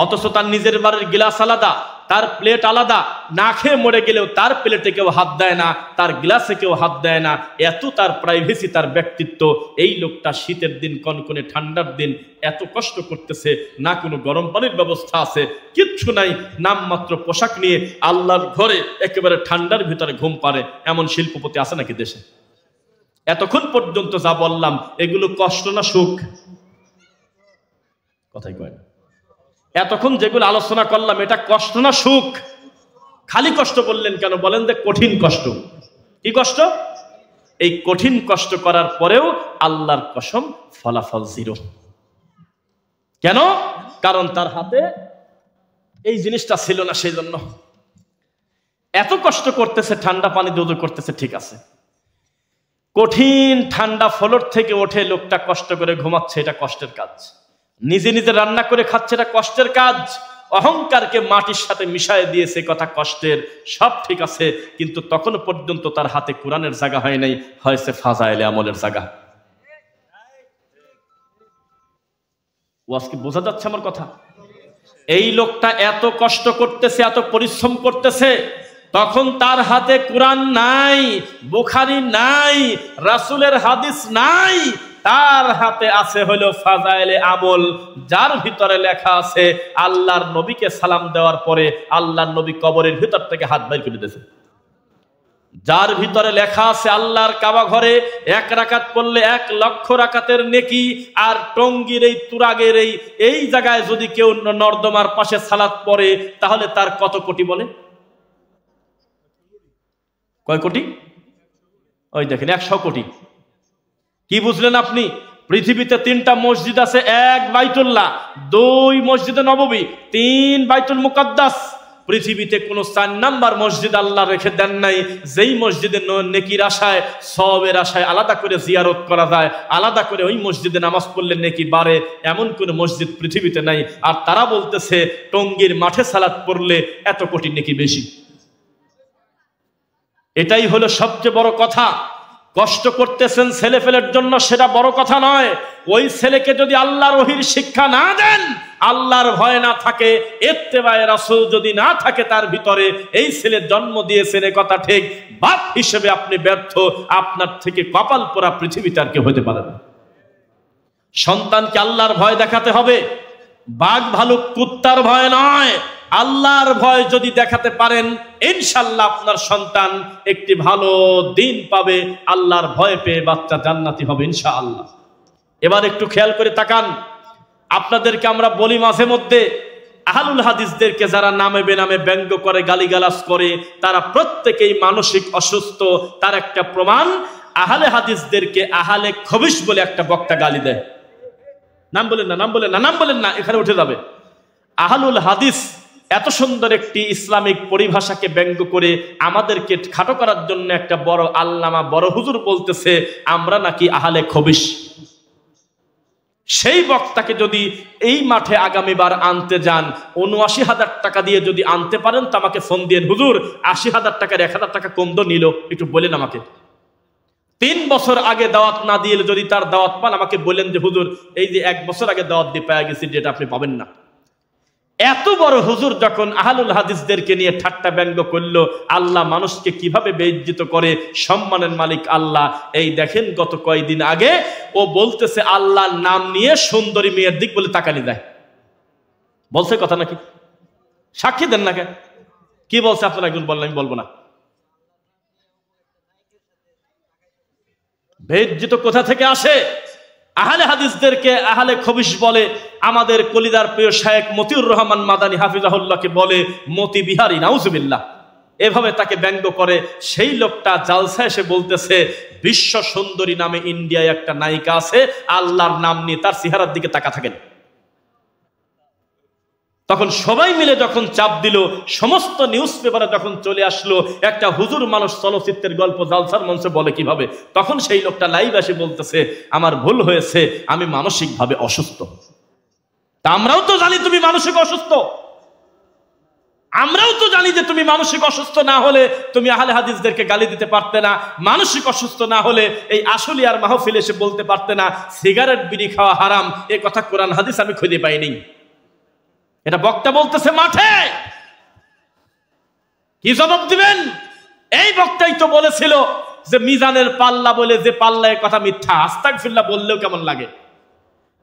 অথচ তার নিজের বাড়ির গ্লাস আলাদা, তার প্লেট আলাদা। না খেয়ে মরে গেলেও তার প্লেটে কেউ হাত দেয় না, তার গ্লাসে কেউ হাত দেয় না। এত তার প্রাইভেসি, তার ব্যক্তিত্ব। এই লোকটা শীতের দিন, কনকনে ঠান্ডার দিন এত কষ্ট করতেছে, না কোনো গরম পানির ব্যবস্থা আছে, কিচ্ছু নাই। নামমাত্র পোশাক নিয়ে আল্লাহর ঘরে একেবারে ঠান্ডার ভিতরে ঘুম পারে। এমন শিল্পপতি আছে নাকি দেশে? এতক্ষণ পর্যন্ত যা বললাম, এগুলো কষ্ট না সুখ? কথাই কয় না। এতক্ষণ যেগুলো আলোচনা করলাম, এটা কষ্ট না সুখ? খালি কষ্ট বললেন কেন? বলেন যে কঠিন কষ্ট। কি কষ্ট? এই কঠিন কষ্ট করার পরেও আল্লাহর কসম ফলাফল 0। কেন? কারণ তার হাতে এই জিনিসটা ছিল না। সেই জন্য এত কষ্ট করতেছে, ঠান্ডা পানি দুধ করতেছে, ঠিক আছে। কঠিন ঠান্ডা ফ্লোর থেকে ওঠে লোকটা কষ্ট করে ঘুমাচ্ছে, এটা কষ্টের কাজ। নিজে নিজে রান্না করে খাচ্ছে, এটা কষ্টের কাজ। অহংকারকে মাটির সাথে মিশায় দিয়েছে, কথা কষ্টের। সব ঠিক আছে, কিন্তু তখন পর্যন্ত তার হাতে কোরআনের জায়গা হয় নাই, হয়েছে ফাজাইলে আমলের জায়গা। ওয়াজ কি বোঝা যাচ্ছে আমার কথা? এই লোকটা এত কষ্ট করতেছে, এত পরিশ্রম করতেছে, তখন তার হাতে কোরআন নাই, বুখারী নাই, রাসূলের হাদিস নাই। তার হাতে আছে হলো ফাজাইলে আমল, যার ভিতরে লেখা আছে আল্লাহর নবীকে সালাম দেওয়ার পরে আল্লাহর নবী কবরের ভিতর থেকে হাত বের করে দিয়েছে। যার ভিতরে লেখা আছে আল্লাহর কাবা ঘরে 1 রাকাত পড়লে 1 লক্ষ রাকাতের নেকি। আর টঙ্গীর এই তুরাগের এই জায়গায় যদি কেউ নর্দমার পাশে সালাত পড়ে, তাহলে তার কত কোটি বলে? কয় কোটি? ওই দেখেন 100 কোটি। কি বুঝলেন আপনি? পৃথিবীতে 3টা মসজিদ আছে, 1 বাইতুল্লাহ, 2 মসজিদে নববী, 3 বাইতুল মুকাদ্দাস, পৃথিবীতে কোনো 4 নাম্বার মসজিদ আল্লাহ রেখে দেন নাই যেই মসজিদে নেকির আশায় সওয়াবের আশায় আলাদা করে জিয়ারত করা যায়, আলাদা করে ওই মসজিদে নামাজ পড়লে নেকি বাড়ে, এমন কোনো মসজিদ পৃথিবীতে নাই। আর তারা বলতেছে টঙ্গীর মাঠে সালাত পড়লে এত কোটি নেকি বেশি। এটাই হলো সবচেয়ে বড় কথা। কষ্ট করতেছেন ছেলেপেলের জন্য, সেটা বড় কথা নয়। ওই ছেলেকে যদি আল্লাহর ওহীর শিক্ষা না দেন, আল্লাহর ভয় না থাকে, ইত্তেবায়ে রাসূল যদি না থাকে তার ভিতরে, এই ছেলে জন্ম দিয়েছেন এ কথা ঠিক, বাপ হিসেবে আপনি ব্যর্থ। আপনার থেকে কপাল পোড়া পৃথিবীতে আর কেউ হতে পারে না। সন্তানকে আল্লাহর ভয় দেখাতে হবে, বাঘ ভালুক কুত্তার ভয় নয়। আল্লাহর ভয় যদি দেখাতে পারেন, ইনশাআল্লাহ আপনার সন্তান একটি ভালো দিন পাবে, আল্লাহর ভয় পেয়ে বাচ্চা জান্নাতি হবে ইনশাআল্লাহ। এবার একটু খেয়াল করে তাকান, আপনাদেরকে আমরা বলি মাঝে মধ্যে আহলুল হাদিসদেরকে যারা নামে বেনামে ব্যঙ্গ করে, গালিগালাজ করে, তারা প্রত্যেকেই মানসিক অসুস্থ। তার একটা প্রমাণ, আহলে হাদিসদেরকে আহলে খবিশ বলে একটা বক্তা গালি দেয়। নাম বলেন না, নাম বলেন না, নাম বলেন না, এখানে উঠে যাবে। আহলুল হাদিস এত সুন্দর একটি ইসলামিক পরিভাষাকে ব্যঙ্গ করে আমাদেরকে খাটো করার জন্য একটা বড় আল্লামা, বড় হুজুর বলতেছে আমরা নাকি আহলে খবিশ। সেই বক্তাকে যদি এই মাঠে আগামীবার আনতে যান, ৭৯,০০০ টাকা দিয়ে যদি আনতে পারেন তো আমাকে ফোন দিয়ে, হুজুর ৮০,০০০ টাকার ১,০০০ টাকা কম তো নিল, একটু বলেন আমাকে। ৩ বছর আগে দাওয়াত না দিয়ে যদি তার দাওয়াত পান, আমাকে বলেন যে হুজুর এই যে 1 বছর আগে দাওয়াত দিয়ে পেয়ে গেছি, যেটা আপনি পাবেন না। এত বড় হুজুর যখন আহলুল হাদিসদেরকে নিয়ে ঠাট্টা ব্যঙ্গ করলো, আল্লাহ মানুষকে কিভাবে বেইজ্জত করে, সম্মানের মালিক আল্লাহ। এই দেখেন গত কয়েকদিন আগে ও বলতেছে আল্লাহর নাম নিয়ে সুন্দরী মেয়ের দিক বলে তাকানি দেয়। বলছে কথা নাকি? সাক্ষী দেন না কেন? কি বলছে আপনারা একজন বললেন, আমি বলবো না। বেইজ্জত কোথা থেকে আসে? আহলে হাদিসদেরকে আহলে খবিশ বলে। আমাদের কলিদার প্রিয় শায়েখ মতিউর রহমান মাদানী হাফিজাহুল্লাহকে বলে মতি বিহারী, নাউজুবিল্লাহ। এভাবে তাকে ব্যঙ্গ করে। সেই লোকটা জালসা এসে বলতেছে বিশ্ব সুন্দরী নামে ইন্ডিয়ায় একটা নায়িকা আছে, আল্লাহর নাম নিয়ে তার চেহারার দিকে তাকা থাকেন। তখন সবাই মিলে যখন চাপ দিল, সমস্ত নিউজ পেপারে যখন চলে আসলো একটা হুজুর মানুষ চলচ্চিত্রের গল্প জালসার মঞ্চে বলে কিভাবে, তখন সেই লোকটা লাইভ এসে বলতেছে আমার ভুল হয়েছে, আমি মানসিকভাবে অসুস্থ। তা আমরাও তো জানি তুমি মানসিক অসুস্থ, আমরাও তো জানি যে তুমি মানসিক অসুস্থ না হলে তুমি আহলে হাদিসদেরকে গালি দিতে পারতে না, মানসিক অসুস্থ না হলে এই আশুলিয়ার মাহফিলে এসে বলতে পারতে না সিগারেট বিড়ি খাওয়া হারাম। এ কথা কোরআন হাদিস আমি খুঁজে পাইনি। এটা বক্তা বলতেছে মাঠে, কি জবাব দিবেন? এই বক্তাই তো বলেছিল যে মিজানের পাল্লা বলে যে পাল্লায় কথা মিথ্যা, আস্তাগফিরুল্লাহ বললেও কেমন লাগে।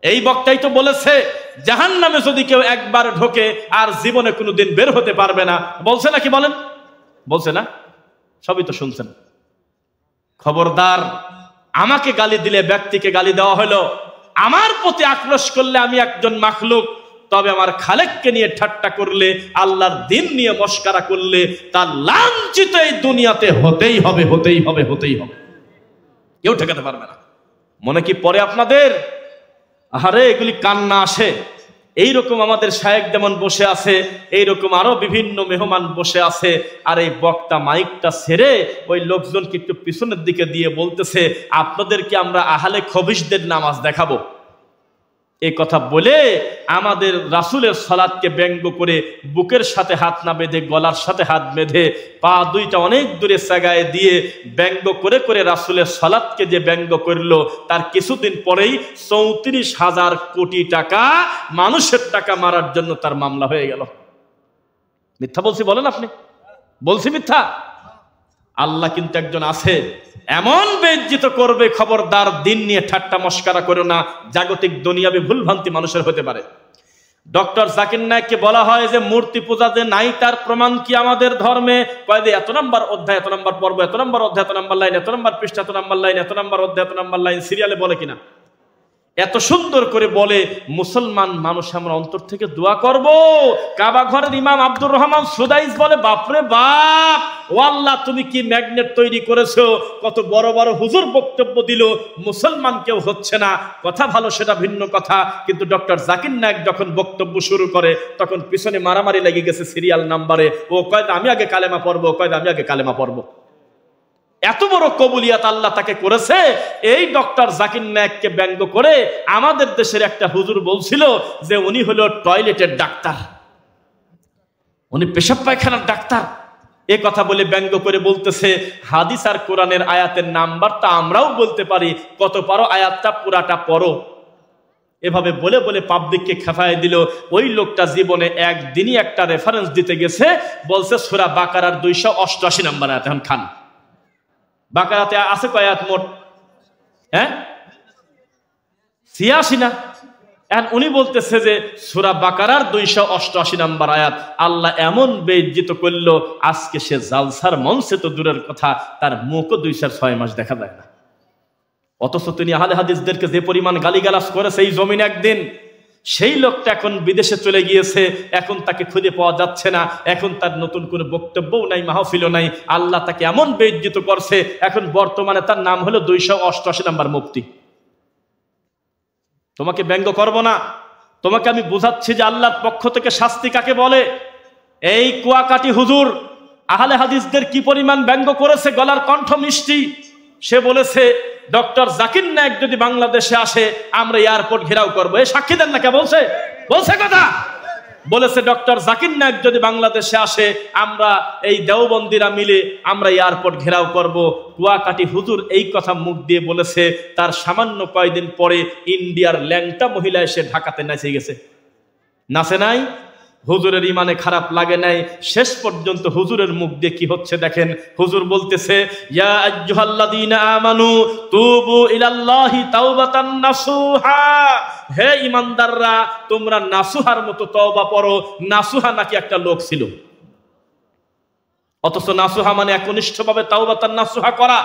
এই বক্তাই তো বলেছে জাহান্নামে যদি কেউ একবার ঢোকে আর জীবনে কোনোদিন বের হতে পারবে না। বলছে নাকি বলেন? বলছে না? সবই তো শুনছেন। খবরদার, আমাকে গালি দিলে ব্যক্তিকে গালি দেওয়া হলো, আমার প্রতি আক্রোশ করলে আমি একজন মাখলুক, তবে আমার খালেককে নিয়ে ঠাট্টা করলে, আল্লাহর দিন নিয়ে মস্কারা করলে তার লাঞ্ছিত এই দুনিয়াতে হতেই হবে, হতেই হবে, হতেই হবে, কেউ ঠেকাতে পারবে না। মনে কি পড়ে আপনাদের? আরে এগুলি কান্না আসে। এইরকম আমাদের শায়েখ যেমন বসে আছে, এইরকম আরো বিভিন্ন মেহমান বসে আছে, আর এই বক্তা মাইকটা ছেড়ে ওই লোকজনকে একটু পিছনের দিকে দিয়ে বলতেছে আপনাদেরকে আমরা আহলে খবিশদের নামাজ দেখাবো। এই কথা বলে আমাদের রাসূলের সালাতকে ব্যঙ্গ করে বুকের সাথে হাত না বেঁধে গলার সাথে হাত বেঁধে পা দুইটা অনেক দূরে সাগায় দিয়ে ব্যঙ্গ করে করে রাসূলের সালাতকে যে ব্যঙ্গ করলো, তার কিছুদিন পরেই ৩৪,০০০ কোটি টাকা মানুষের টাকা মারার জন্য তার মামলা হয়ে গেল। মিথ্যা বলছি বলেন আপনি? বলছি মিথ্যা? আল্লাহ কিন্তু একজন আছে, এমন বেইজ্জত করবে, খবরদার দিন নিয়ে ঠাট্টা মস্কারা করো না। জাগতিক দুনিয়াবি ভুলভ্রান্তি মানুষের হতে পারে। ডক্টর জাকির নায়েককে বলা হয় যে মূর্তি পূজা যে নাই তার প্রমাণ কি আমাদের ধর্মে? কয় যে এত নম্বর অধ্যায়, এত নম্বর পর্ব, এত নম্বর অধ্যায়, এত নম্বর লাইন, এত নম্বর পৃষ্ঠা, এত নম্বর লাইন, এত নম্বর অধ্যায়, এত নম্বর লাইন, সিরিয়ালে বলে কিনা? এত সুন্দর করে বলে, মুসলমান মানুষ আমরা অন্তর থেকে দোয়া করব। কাবা ঘরের ইমাম আব্দুর রহমান সুদাইস বলে, বাপরে বাপ, ও আল্লাহ তুমি কি ম্যাগনেট তৈরি করেছো, কত বড় বড় হুজুর বক্তব্য দিল, মুসলমান কেউ হচ্ছে না। কথা ভালো, সেটা ভিন্ন কথা, কিন্তু ডক্টর জাকির নায়েক যখন বক্তব্য শুরু করে তখন পিছনে মারামারি লেগে গেছে সিরিয়াল নাম্বারে। ও কয় আমি আগে কালেমা পড়বো, কয় আমি আগে কালেমা পড়বো। এত বড় কবুলিয়াত আল্লাহ তাকে করেছে। এই ডক্টর জাকির নায়েককে ব্যঙ্গ করে আমাদের দেশের একটা হুজুর বলছিল যে উনি হলো টয়লেটের ডাক্তার, উনি পেশাব পায়খানার ডাক্তার। এ কথা বলে ব্যঙ্গ করে বলতেছে, হাদিস আর কোরআনের আয়াতের নাম্বারটা আমরাও বলতে পারি, কত পারো আয়াতটা পুরাটা পড়ো। এভাবে বলে বলে পাবলিককে খেপায় দিল। ওই লোকটা জীবনে একদিনই একটা রেফারেন্স দিতে গেছে, বলছে সূরা বাকারার 288 নম্বর আয়াত। এখন খান, বাকারাতে আছে কয় আয়াত মোট? 86 না? এখন উনি বলতেছে যে সূরা বাকারার 288 নম্বর আয়াত। আল্লাহ এমন বেইজ্জত করলো, আজকে সে জালসার মঞ্চে তো দূরের কথা, তার মুখও 206 মাস দেখা যায় না। অথচ তিনি আহলে হাদিসদেরকে যে পরিমাণ গালিগালাজ করেছে এই জমিনে একদিন, সেই লোকটা এখন বিদেশে চলে গিয়েছে, এখন তাকে খুঁজে পাওয়া যাচ্ছে না, এখন তার নতুন কোনো বক্তব্যও নাই, মাহফিলও নাই। আল্লাহ তাকে এমন বেইজ্জত করছে, এখন বর্তমানে তার নাম হলো 288 নম্বর মুফতি। তোমাকে ব্যঙ্গ করব না, তোমাকে আমি বুঝাচ্ছি যে আল্লাহর পক্ষ থেকে শাস্তি কাকে বলে। এই কুয়াকাটি হুজুর আহলে হাদিসদের কি পরিমাণ ব্যঙ্গ করেছে, গলার কণ্ঠ মিষ্টি। সে বলেছে ডক্টর জাকির নায়েক যদি বাংলাদেশে আসে আমরা এয়ারপোর্ট ঘেরাও করবো। এই সাক্ষী দেন না, কে বলছে? বলছে কথা বলেছে, ডক্টর জাকির নায়েক যদি বাংলাদেশে আসে আমরা এই দেওবন্দিরা মিলে আমরা এয়ারপোর্ট ঘেরাও করব। কুয়াকাটি হুজুর এই কথা মুখ দিয়ে বলেছে, তার সামান্য কয়েকদিন পরে ইন্ডিয়ার ল্যাংটা মহিলা এসে ঢাকাতে নাচে গেছে। নাচে নাই? হুজুরের ইমানে খারাপ লাগে নাই। শেষ পর্যন্ত হুজুরের মুখ দিয়ে কি হচ্ছে দেখেন। হুজুর বলতেছে, ইয়া আইয়ুহাল্লাযীনা আমানু তুবু ইলাল্লাহি তাওবাতান নাসুহা, হে ঈমানদাররা তোমরা নাসুহার মতো তওবা করো। নাসুহা নাকি একটা লোক ছিল, অথচ নাসুহা মানে একনিষ্ঠভাবে তাওবাতান নাসুহা করা,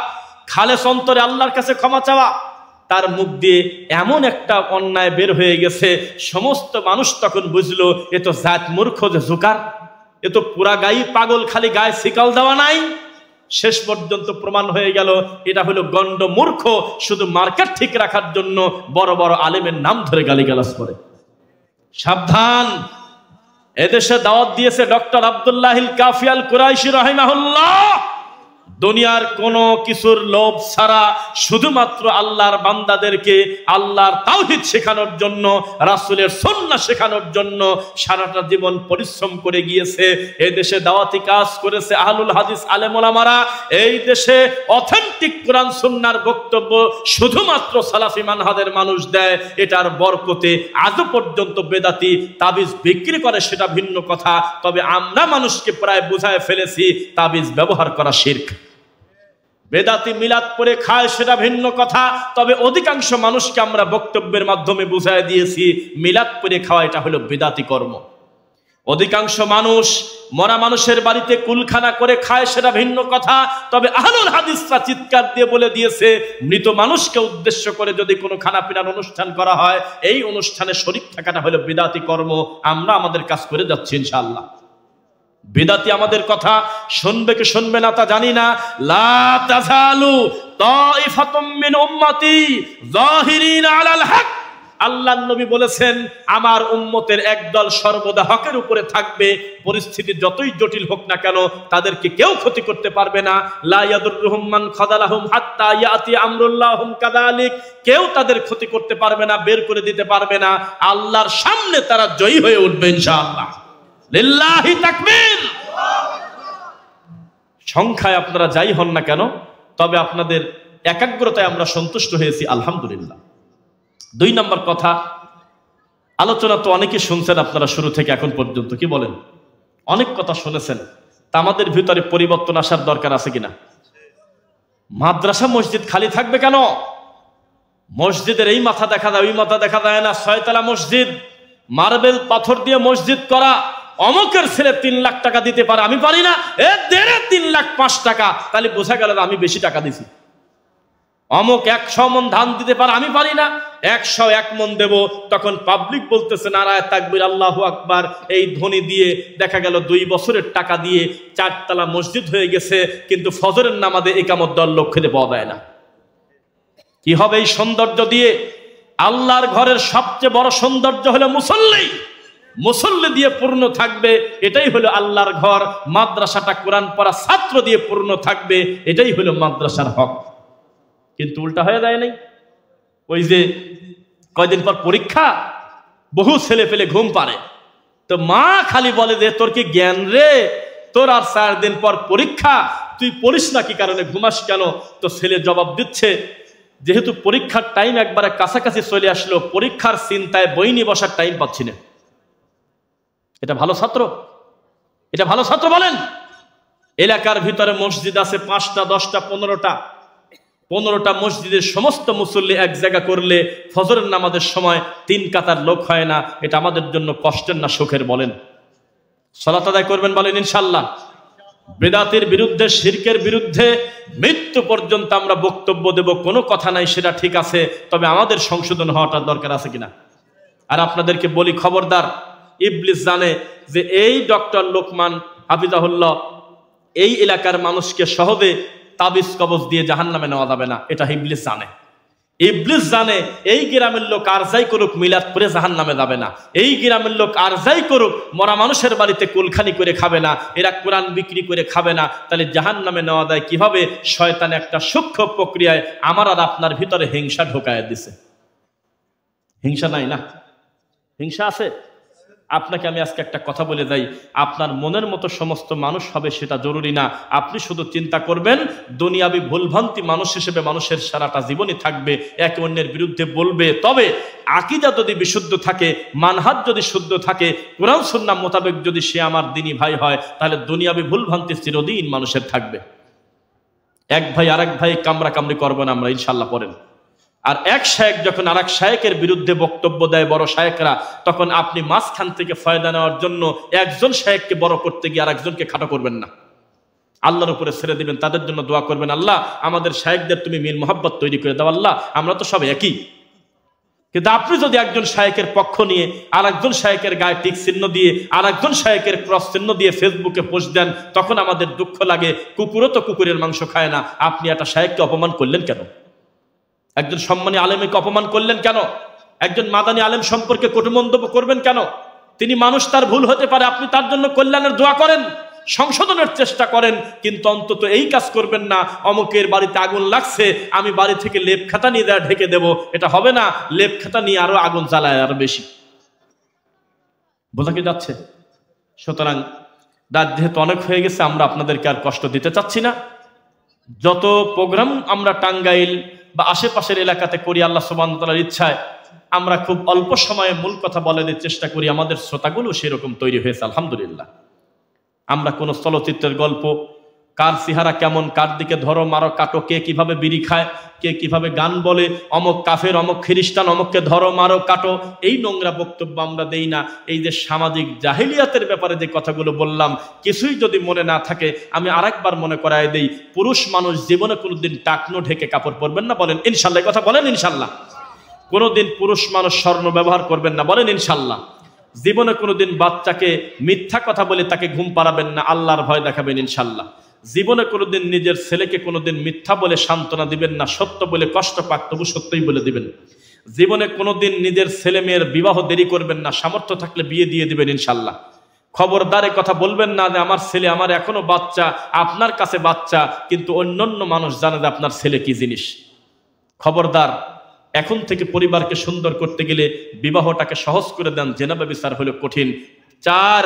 খালেস অন্তরে আল্লাহর কাছে ক্ষমা চাওয়া। তার মুখ দিয়ে এমন একটা অন্যায় বের হয়ে গেছে, সমস্ত মানুষ তখন বুঝলো এ তো জাত মূর্খ, যে জোকার, এ তো পুরা গায়ে পাগল, খালি গায়ে শিকল দেওয়া নাই। শেষ পর্যন্ত প্রমাণ হয়ে গেল এটা হলো গন্ড মূর্খ, শুধু মার্কেট ঠিক রাখার জন্য বড় বড় আলেমের নাম ধরে গালিগালাজ করে। সাবধান, এদেশে দাওয়াত দিয়েছে ডক্টর আব্দুল্লাহিল কাফি আল কুরাইশি রাহিমাহুল্লাহ। দুনিয়ার কোনো কিছুর লোভ ছাড়া শুধুমাত্র আল্লাহর বান্দাদেরকে আল্লাহর তাওহীদ শেখানোর জন্য, রাসূলের সুন্নাহ শেখানোর জন্য সারাটা জীবন পরিশ্রম করে গিয়েছে। এই দেশে দাওয়াতি কাজ করেছে আহলুল হাদিস আলেম ওলামারা। এই দেশে অথেন্টিক কোরআন সুন্নাহর বক্তব্য শুধুমাত্র সালাফি মানহাজের মানুষ দেয়। এটার বরকতে আজও পর্যন্ত বেদাতি তাবিজ বিক্রি করে, সেটা ভিন্ন কথা। তবে আমরা মানুষকে প্রায় বুঝায় ফেলেছি তাবিজ ব্যবহার করা শিরক। বেদাতি মিলাদ পড়ে খায়, সেটা ভিন্ন কথা। তবে অধিকাংশ মানুষকে আমরা বক্তব্যের মাধ্যমে বুঝায় দিয়েছি মিলাদ পড়ে খাওয়া এটা হলো বেদাতি কর্ম। অধিকাংশ মানুষ মরা মানুষের বাড়িতে কুলখানা করে খায়, সেটা ভিন্ন কথা। তবে আহলুল হাদিসরা চিৎকার দিয়ে বলে দিয়েছে মৃত মানুষকে উদ্দেশ্য করে যদি কোনো খানাপিনার অনুষ্ঠান করা হয়, এই অনুষ্ঠানে শরীক থাকাটা হলো বেদাতি কর্ম। আমরা আমাদের কাজ করে যাচ্ছি ইনশাআল্লাহ। বিদাতি আমাদের কথা শুনবে কি শুনবে না তা জানি না। লা তাযালু তাইফাতুম মিন উম্মতি যাহিরিনা আলাল হক, আল্লাহর নবী বলেছেন আমার উম্মতের একদল সর্বদা হকের উপরে থাকবে। পরিস্থিতি যতই জটিল হোক না কেন তাদেরকে কেউ ক্ষতি করতে পারবে না। লা ইয়াদুররুহুম মান খাযালাহুম হাত্তা ইয়াতি আমরুল্লাহুম কাযালিক, কেউ তাদের ক্ষতি করতে পারবে না, বের করে দিতে পারবে না। আল্লাহর সামনে তারা জয়ী হয়ে উঠবে ইনশাআল্লাহ। লিল্লাহি তাকবীর। সংখ্যায় আপনারা যাই হন না কেন, তবে আপনাদের একাগ্রতায় আমরা সন্তুষ্ট হয়েছি আলহামদুলিল্লাহ। 2 নম্বর কথা, আলোচনা তো অনেকে শুনছেন আপনারা শুরু থেকে এখন পর্যন্ত, কি বলেন? অনেক কথা শুনেছেন। তা আমাদের ভিতরে পরিবর্তন আসার দরকার আছে কিনা? মাদ্রাসা মসজিদ খালি থাকবে কেন? মসজিদের এই মাথা দেখা যায়, ওই মাথা দেখা যায় না। 6 তলা মসজিদ, মার্বেল পাথর দিয়ে মসজিদ করা। অমুকের ছেলে 3 লাখ টাকা দিতে পারে, আমি পারি না, এ 3.5 লাখ 5 টাকা, তাহলে বোঝা গেল আমি বেশি টাকা দিছি। অমুক 100 মন ধান দিতে পারে, আমি পারি না, 101 মন দেব। তখন পাবলিক বলতেছে নারায়ে তাকবীর, আল্লাহু আকবার। এই ধ্বনি দিয়ে দেখা গেল 2 বছরের টাকা দিয়ে 4 তলা মসজিদ হয়ে গেছে, কিন্তু ফজরের নামাজে ইকামত 10 লোক খেতে পাওয়া যায় না। কি হবে এই সৌন্দর্য দিয়ে? আল্লাহর ঘরের সবচেয়ে বড় সৌন্দর্য হলো মুসল্লি। মুসল্লি দিয়ে পূর্ণ থাকবে, এটাই হলো আল্লাহর ঘর। মাদ্রাসাটা কোরআন পড়া ছাত্র দিয়ে পূর্ণ থাকবে, এটাই হলো মাদ্রাসার হক। কিন্তু উল্টা হয়ে যায় নাই। ওই যে কয়দিন পর পরীক্ষা, বহু ছেলে পেলে ঘুম পারে, তো মা খালি বলে যে তোর কি জ্ঞান রে, তোর আর 4 দিন পর পরীক্ষা, তুই পড়িস না কি কারণে, ঘুমাস কেন? তো ছেলে জবাব দিচ্ছে, যেহেতু পরীক্ষার টাইম একবারে কাছাকাছি চলে আসলো, পরীক্ষার চিন্তায় বই নিয়ে বসার টাইম পাচ্ছি না। এটা ভালো ছাত্র? এটা ভালো ছাত্র বলেন? এলাকার ভিতরে মসজিদ আছে 5টা, 10টা, 15টা মসজিদের সমস্ত মুসল্লি এক জায়গা করলে ফজরের নামাজের সময় 3 কাতার লোক হয় না। এটা আমাদের জন্য কষ্টের না সুখের বলেন? সালাত আদায় করবেন বলেন ইনশাআল্লাহ। বেদাতের বিরুদ্ধে, শিরকের বিরুদ্ধে মৃত্যু পর্যন্ত আমরা বক্তব্য দেব, কোনো কথা নাই, সেটা ঠিক আছে, তবে আমাদের সংশোধন হওয়াটা দরকার আছে কিনা। আর আপনাদেরকে বলি, খবরদার, ইবলিস জানে যে এই ডক্টর লোকমান হাফিজাহুল্লাহ এই এলাকার মানুষকে সহজে তাবিজ কবজ দিয়ে জাহান্নামে নেওয়া যাবে না, এটা ইবলিস জানে। ইবলিস জানে এই গ্রামের লোক আর যাই করুক মিলাদ করে জাহান্নামে যাবে না, এই গ্রামের লোক আর যাই করুক মরা মানুষের বাড়িতে কুলখানি করে খাবে না, এরা কোরআন বিক্রি করে খাবে না, তাহলে জাহান্নামে নেওয়া যায় কিভাবে? শয়তান একটা সূক্ষ্ম প্রক্রিয়ায় আমার আর আপনার ভিতরে হিংসা ঢোকায় দিছে। হিংসা নাই না? হিংসা আছে। আপনাকে আমি আজকে একটা কথা বলে যাই, আপনার মনের মতো সমস্ত মানুষ হবে সেটা জরুরি না। আপনি শুধু চিন্তা করবেন দুনিয়াবি ভুলভ্রান্তি মানুষ হিসেবে মানুষের সারাটা জীবনই থাকবে, একে অন্যের বিরুদ্ধে বলবে, তবে আকীদা যদি বিশুদ্ধ থাকে, মানহাজ যদি শুদ্ধ থাকে, কোরআন সুন্নাহ মোতাবেক যদি সে আমার দ্বীনি ভাই হয়, তাহলে দুনিয়াবি ভুলভ্রান্তি চিরদিন মানুষের থাকবে। এক ভাই আরেক ভাই কামড়া কামড়ি করবো না আমরা ইনশাল্লাহ। পড়েন। আর এক শায়েক যখন আর এক শায়েকের বিরুদ্ধে বক্তব্য দেয় বড় শায়েকরা, তখন আপনি মাঝখান থেকে ফায়দা নেওয়ার জন্য একজন শায়েককে বড় করতে গিয়ে আরেকজনকে খাটো করবেন না, আল্লাহর উপরে ছেড়ে দিবেন। তাদের জন্য দোয়া করবেন, আল্লাহ আমাদের শায়েকদের তুমি মিল মোহাব্বত তৈরি করে দাও, আল্লাহ আমরা তো সব একই। কিন্তু আপনি যদি একজন শায়েকের পক্ষ নিয়ে আর একজন শায়েকের গায়ে টিক চিহ্ন দিয়ে আর একজন শায়েকের ক্রস চিহ্ন দিয়ে ফেসবুকে পোস্ট দেন, তখন আমাদের দুঃখ লাগে। কুকুরও তো কুকুরের মাংস খায় না, আপনি একটা শায়েককে অপমান করলেন কেন? একজন সম্মানী আলেমকে অপমান করলেন কেন? একজন মাদানী আলেম সম্পর্কে কটু মন্তব্য করবেন কেন? তিনি মানুষ, তার ভুল হতে পারে, আপনি তার জন্য কল্যাণের দোয়া করেন, সংশোধনের চেষ্টা করেন, কিন্তু অন্তত এই কাজ করবেন না অমুকের বাড়িতে আগুন লাগছে আমি বাড়ি থেকে লেপ খাতা নিয়ে ঢেকে দেব, এটা হবে না। লেপ খাতা নিয়ে আরো আগুন জ্বালায় আরো বেশি। বোঝা কি যাচ্ছে? সুতরাং রাত যেহেতু অনেক হয়ে গেছে, আমরা আপনাদেরকে আর কষ্ট দিতে চাচ্ছি না। যত প্রোগ্রাম আমরা টাঙ্গাইল বা আশেপাশের এলাকাতে করি, আল্লাহ সুবহানাহু ওয়া তাআলার ইচ্ছায় আমরা খুব অল্প সময়ে মূল কথা বলার চেষ্টা করি। আমাদের শ্রোতাগুলো সেরকম তৈরি হয়েছে আলহামদুলিল্লাহ। আমরা কোন চলচ্চিত্রের গল্প, কার চেহারা কেমন, কার দিকে ধরো মারো কাটো, কে কিভাবে বিড়ি খায়, কে কিভাবে গান বলে, অমুক কাফের, অমুক খ্রিস্টান, অমুককে ধরো মারো কাটো, এই নোংরা বক্তব্য আমরা দেই না। এই যে সামাজিক জাহিলিয়াতের ব্যাপারে যে কথাগুলো বললাম, কিছুই যদি মনে না থাকে আমি আরেকবার মনে করায় দেই, পুরুষ মানুষ জীবনে কোনোদিন টাকনো ঢেকে কাপড় পরবেন না, বলেন ইনশাল্লাহ। কথা বলেন ইনশাল্লাহ। কোনোদিন পুরুষ মানুষ স্বর্ণ ব্যবহার করবেন না, বলেন ইনশাল্লাহ। জীবনে কোনোদিন বাচ্চাকে মিথ্যা কথা বলে তাকে ঘুম পাড়াবেন না, আল্লাহর ভয় দেখাবেন ইনশাল্লাহ। জীবনে কোনোদিন নিজের ছেলেকে কোনোদিন মিথ্যা বলে সান্ত্বনা দিবেন না, সত্য বলে কষ্ট পাক তবু সত্যই বলে দিবেন। জীবনে কোনোদিন নিজের ছেলে মেয়ের বিবাহ দেরি করবেন না, সামর্থ্য থাকলে বিয়ে দিয়ে দিবেন ইনশাল্লাহ। খবরদারে কথা বলবেন না যে আমার ছেলে, আমার এখনো বাচ্চা, আপনার কাছে বাচ্চা কিন্তু অন্যান্য মানুষ জানে যে আপনার ছেলে কি জিনিস। খবরদার, এখন থেকে পরিবারকে সুন্দর করতে গেলে বিবাহটাকে সহজ করে দেন, জেনা ব্যভিচার হলো কঠিন। 4,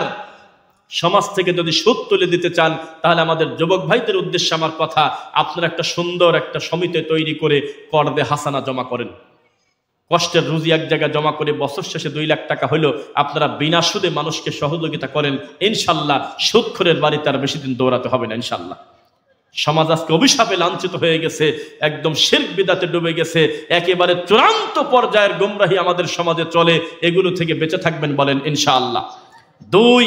সমাজ থেকে যদি সুদ তুলে দিতে চান, তাহলে আমাদের যুবক ভাইদের উদ্দেশ্যে আমার কথা, আপনারা একটা সুন্দর একটা সমিতি তৈরি করে করদে হাসানা জমা করেন। কষ্টের রুজি এক জায়গায় জমা করে বছর শেষে 2 লাখ টাকা হলো আপনারা বিনা সুদে মানুষকে সহযোগিতা করেন, ইনশাল্লাহ সুদখোরের বাড়িতে আর বেশি দিন দৌড়াতে হবে না ইনশাল্লাহ। সমাজ আজকে অভিশাপে লাঞ্ছিত হয়ে গেছে, একদম শিরক বিদআতে ডুবে গেছে, একেবারে চূড়ান্ত পর্যায়ের গোমরাহি আমাদের সমাজে চলে। এগুলো থেকে বেঁচে থাকবেন বলেন ইনশাআল্লাহ। 2,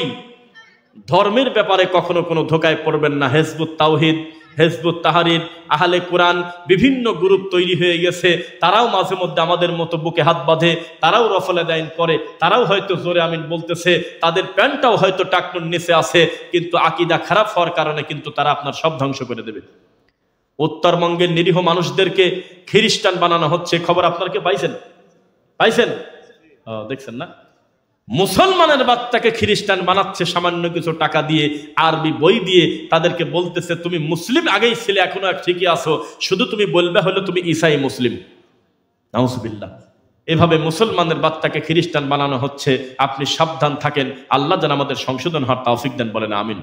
ধর্মের ব্যাপারে কখনো কোনো ধোকায় পড়বেন না। হিজবুত তাওহীদ হিজবুত তাহরীর, আহলে কোরআন, বিভিন্ন গ্রুপ তৈরি হয়ে গেছে। তারাও মাঝে মধ্যে আমাদের মতো বুকে হাত বাঁধে, তারাও রফলে দাইন করে, তারাও হয়তো জোরে আমিন বলতেছে, তাদের প্যান্টটাও হয়তো টাকনুর নিচে আছে, কিন্তু আকীদা খারাপ হওয়ার কারণে কিন্তু তারা আপনার সব ধ্বংস করে দেবে। উত্তরবঙ্গের নিরীহ মানুষদেরকে খ্রিস্টান বানানো হচ্ছে, খবর আপনারা পাইছেন? পাইছেন? দেখছেন না? মুসলমানের বাচ্চাকে খ্রিস্টান বানাচ্ছে সামান্য কিছু টাকা দিয়ে, আরবি বই দিয়ে। তাদেরকে বলতেছে তুমি মুসলিম আগেই ছিলে, এখনো ঠিকই আছো, শুধু তুমি বলবে হলো তুমি ঈসাই মুসলিম। নাউজুবিল্লাহ। এভাবে মুসলমানের বাচ্চাকে খ্রিস্টান বানানো হচ্ছে। আপনি সাবধান থাকেন। আল্লাহ যেন আমাদের সংশোধন হওয়ার তৌফিক দেন, বলেন আমিন।